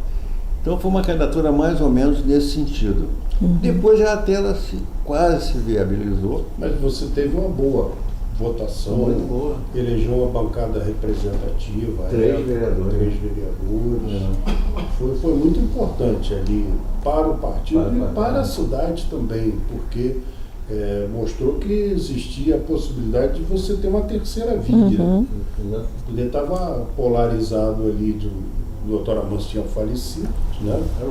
Então foi uma candidatura mais ou menos nesse sentido. Depois já até ela quase se viabilizou. Mas você teve uma boa votação, muito boa. Elegeu uma bancada representativa, 3 vereadores. Foi muito importante ali para o partido e para a cidade também, porque mostrou que existia a possibilidade de você ter uma terceira via. Ele estava polarizado ali, o doutor Amâncio tinha falecido, né? Era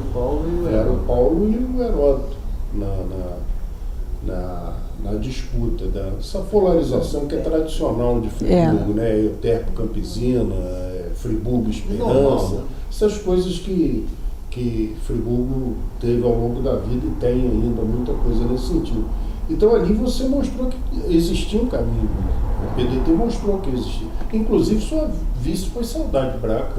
o Paulo e o Heródoto na disputa dessa polarização que é tradicional de Friburgo, né? Euterpe Campesina, Friburgo Esperança, essas coisas que Friburgo teve ao longo da vida e tem ainda muita coisa nesse sentido. Então ali você mostrou que existia um caminho. O PDT mostrou que existia. Inclusive sua vice foi Saudade Braga.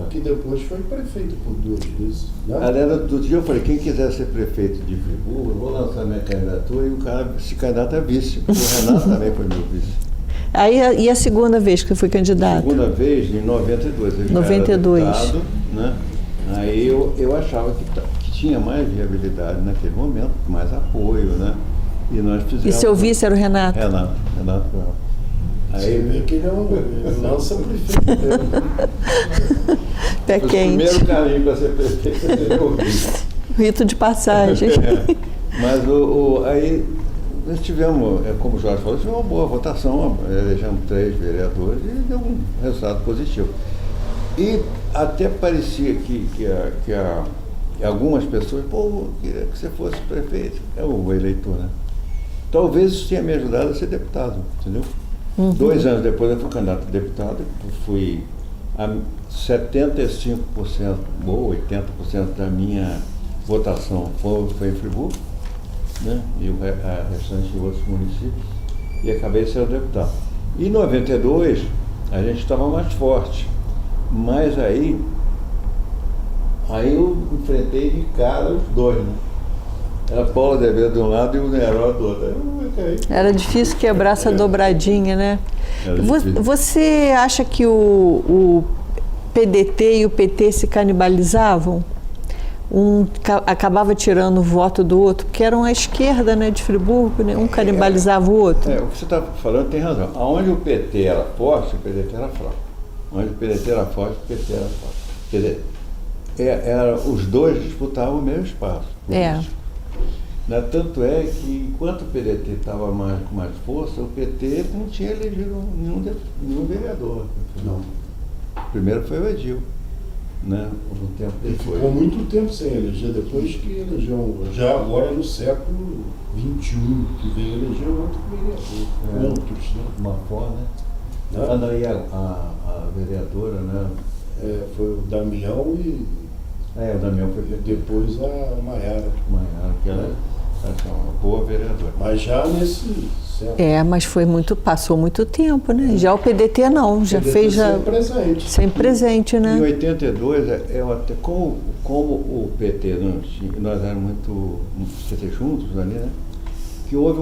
Que depois foi prefeito por 2 vezes. Né? Aliás, do dia eu falei, quem quiser ser prefeito de Friburgo, eu vou lançar minha candidatura, e o cara se candidata a vice. O Renato também foi meu vice. Aí, e a segunda vez que você foi candidato? Segunda vez, em 92. Eu 92. Era deputado, né? Aí eu achava que tinha mais viabilidade naquele momento, mais apoio, né? E nós fizemos... E seu vice era o Renato? Renato. Aí vê que ele é um lança prefeito. Pé quente. O primeiro caminho para ser prefeito é ter o vice. Rito de passagem. Mas aí nós tivemos, como o Jorge falou, tivemos uma boa votação, elegemos 3 vereadores e deu um resultado positivo. E até parecia que algumas pessoas, queria que você fosse prefeito, é o eleitor, né? Talvez isso tenha me ajudado a ser deputado, entendeu? 2 anos depois eu fui candidato a deputado, fui a 75% ou 80% da minha votação foi em Friburgo, né? E a restante em outros municípios, e acabei sendo deputado. Em 92 a gente estava mais forte, mas aí eu enfrentei de cara os 2, né? Era Paulo Azevedo de um lado e o Neró do outro. Era difícil quebrar essa dobradinha, né? Você acha que o PDT e o PT se canibalizavam? Um acabava tirando o voto do outro, porque eram a esquerda, né, de Friburgo, né? Um canibalizava o outro. O que você está falando tem razão. Onde o PT era forte, o PDT era fraco. Onde o PDT era forte, o PT era fraco. Quer dizer, os dois disputavam o mesmo espaço. Tanto é que, enquanto o PDT estava com mais força, o PT não tinha elegido nenhum vereador. Não. O primeiro foi o Edil. Né? Ele ficou muito tempo sem eleger, depois que elegeu, já agora no século XXI, que veio eleger outro vereador. Outros, né? Mafó, né? E a vereadora, né? Foi o Damião e. O Damião foi depois a Maiara. Que ela é uma boa vereadora. Mas já nesse século. Mas passou muito tempo, né? Já o PDT não, já fez sem presente, né? Em 82, como o PT não tinha, nós éramos muito juntos ali, né? Que houve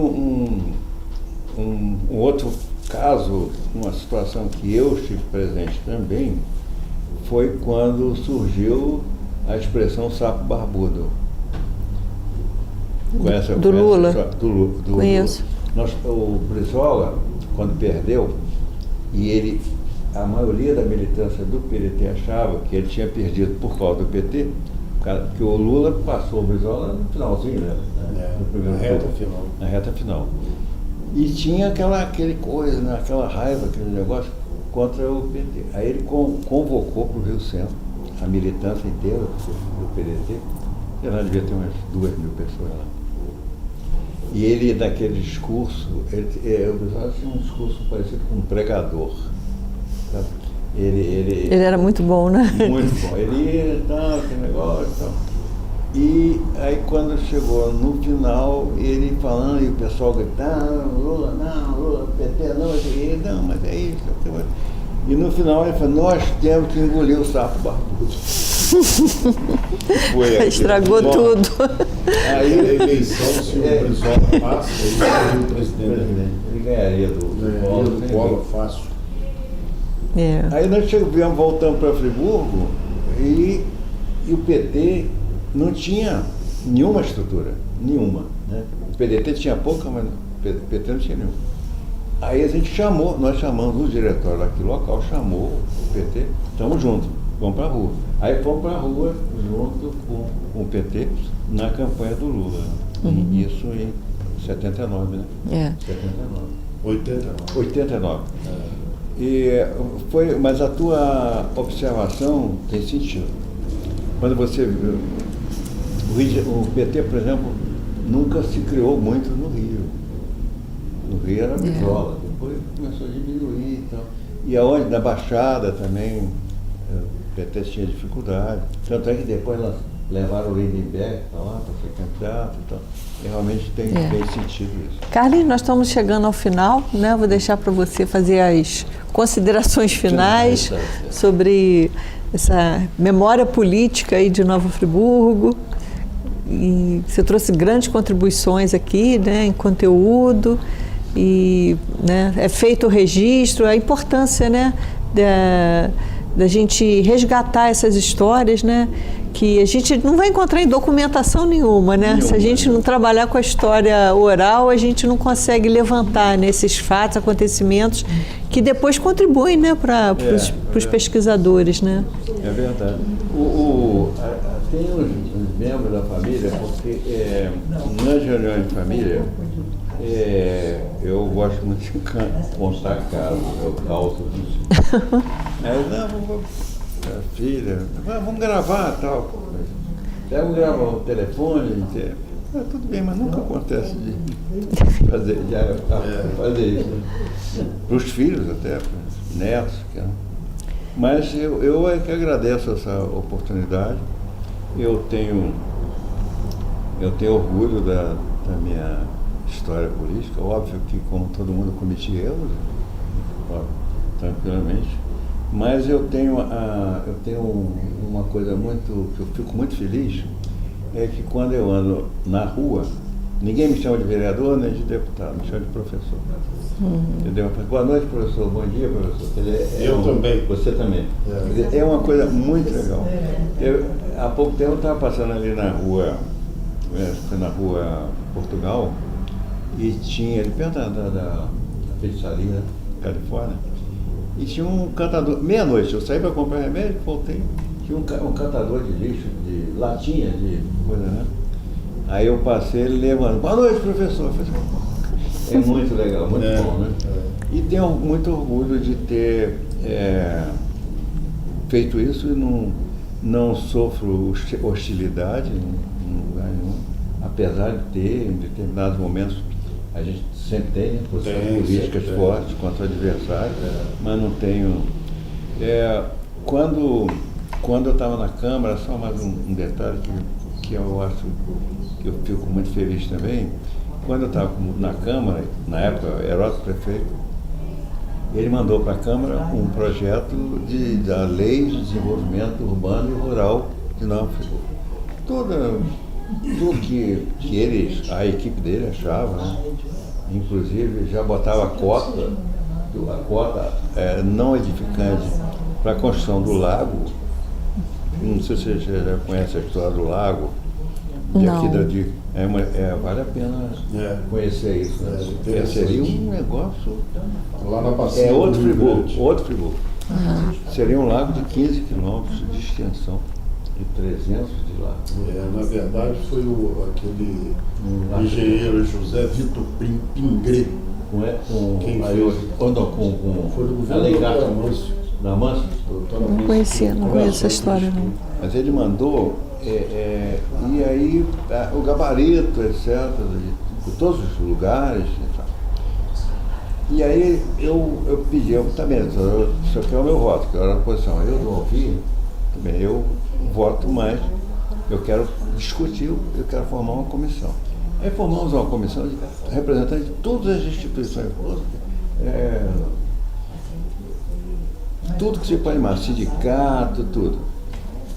um outro caso, uma situação que eu estive presente também, foi quando surgiu a expressão sapo barbudo. Conhece, do Lula? Do Conheço. O Brizola, quando perdeu, a maioria da militância do PDT achava que ele tinha perdido por causa do PT, que o Lula passou o Brizola no finalzinho, né? No primeiro na reta final. E tinha aquele coisa, né? Aquela raiva, aquele negócio contra o PT. Aí ele convocou para o Rio Centro a militância inteira do PDT, e lá devia ter umas 2.000 pessoas lá. E ele, naquele discurso, o Brizola tinha um discurso parecido com um pregador. Sabe? Ele era muito bom, né? Muito bom. Ele ia, aquele negócio e tal. E aí quando chegou no final, ele falando e o pessoal gritando, Lula, PT não, ele, não, mas é isso. E no final ele falou, nós temos que engolir o sapo barbudo. Estragou tudo. Aí a eleição, se o Brizola passa, ele seria o presidente. Ele ganharia do Collor fácil. Aí nós voltamos para Friburgo e o PT não tinha nenhuma estrutura, nenhuma. Né? O PDT tinha pouca, mas o PT não tinha nenhuma. Aí nós chamamos o diretório daquele local, chamou o PT, estamos juntos, vamos para a rua. Aí fomos para a rua junto com o PT na campanha do Lula. Isso em 79, né? 89. Mas a tua observação tem sentido. Quando você viu, o PT, por exemplo, nunca se criou muito no Rio. No Rio era Brizola, depois começou a diminuir e tal. E aonde? Na Baixada também, o PT tinha dificuldade. Tanto é que depois nós levaram o Lindenberg para lá, para ser candidato e tal. E realmente tem sentido isso. Carlinhos, nós estamos chegando ao final, né? Vou deixar para você fazer as considerações finais sobre essa memória política aí de Nova Friburgo. E você trouxe grandes contribuições aqui, né, em conteúdo, e, né, é feito o registro, a importância, né, da gente resgatar essas histórias, né, que a gente não vai encontrar em documentação nenhuma, né? Se a gente não trabalhar com a história oral, a gente não consegue levantar nesses fatos, acontecimentos que depois contribuem, né, para os pesquisadores, né? É verdade. Tem os membros da família, porque nas reuniões de família, eu gosto muito de contar casos, eu causo disso. Filha, vamos gravar tal. Vamos gravar o telefone, tudo bem, mas nunca acontece de fazer isso. Para os filhos até, para os netos. Mas eu é que agradeço essa oportunidade. Eu tenho orgulho da minha história política. Óbvio que, como todo mundo, cometi erros, tranquilamente. Mas eu tenho uma coisa que eu fico muito feliz, é que quando eu ando na rua, ninguém me chama de vereador nem de deputado, me chama de professor. Entendeu? Boa noite, professor. Bom dia, professor. Quer dizer, Eu também. Você também. Quer dizer, é uma coisa muito legal. Há pouco tempo eu estava passando ali na rua, foi na rua Portugal, e tinha, ali perto da pizzaria, né, Califórnia, e tinha um catador, meia-noite, eu saí para comprar remédio, voltei, tinha um catador de lixo, de latinha, de coisa, né? Aí eu passei, ele levando, boa noite, professor. Eu falei, é muito legal, muito bom, né? E tenho muito orgulho de ter feito isso e não sofro hostilidade em lugar nenhum, apesar de ter, em determinados momentos, a gente sempre tem, né, posições políticas fortes contra o adversário, mas não tenho. Quando eu estava na Câmara, só mais um detalhe que eu acho que eu fico muito feliz também, quando eu estava na Câmara, na época eu era outro prefeito, ele mandou para a Câmara um projeto da Lei de Desenvolvimento Urbano e Rural de Nova Friburgo. Tudo que a equipe dele achava, né? Inclusive já botava a cota não edificante para a construção do lago. Não sei se você já conhece a história do lago. Não. Vale a pena conhecer isso. Né? Seria um negócio. Lá na Bacia. Outro Friburgo. Seria um lago de 15 quilômetros de extensão e 300 de largo. Na verdade, foi aquele engenheiro José Vitor Pingré. Quem fez? Foi do governo da Manso? Não conheço a história, não. Mas ele mandou, e aí o gabarito, etc., de todos os lugares. E aí eu pedi, também, isso aqui é o meu voto, que eu era na oposição. Eu não ouvi, também eu voto mais, eu quero discutir, eu quero formar uma comissão. Aí formamos uma comissão de representantes de todas as instituições, tudo que você pode imaginar, sindicato, tudo.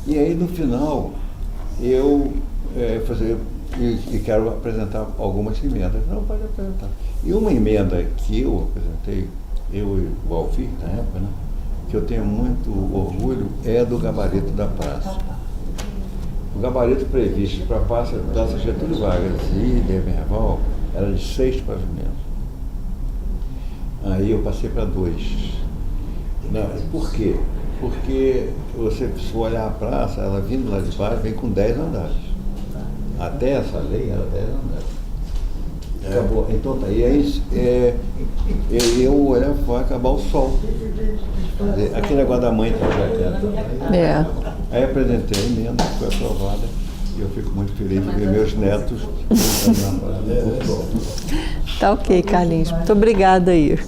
E aí no final eu quero apresentar algumas emendas. Não, pode apresentar. E uma emenda que eu apresentei, eu e o Alfir, na época, né, que eu tenho muito orgulho, é do gabarito da praça. O gabarito previsto para a praça Getúlio Vargas e Demerval era de 6 pavimentos. Aí eu passei para 2. Por quê? Porque você, se olhar a praça, ela vindo lá de baixo, vem com 10 andares. Até essa lei era 10 andares. Acabou. Então tá aí, eu olhava, vai acabar o sol. Aquele negócio da mãe tá. Aí apresentei a emenda, foi aprovada, e eu fico muito feliz de ver meus netos. Tá ok, Carlinhos. Muito obrigada aí.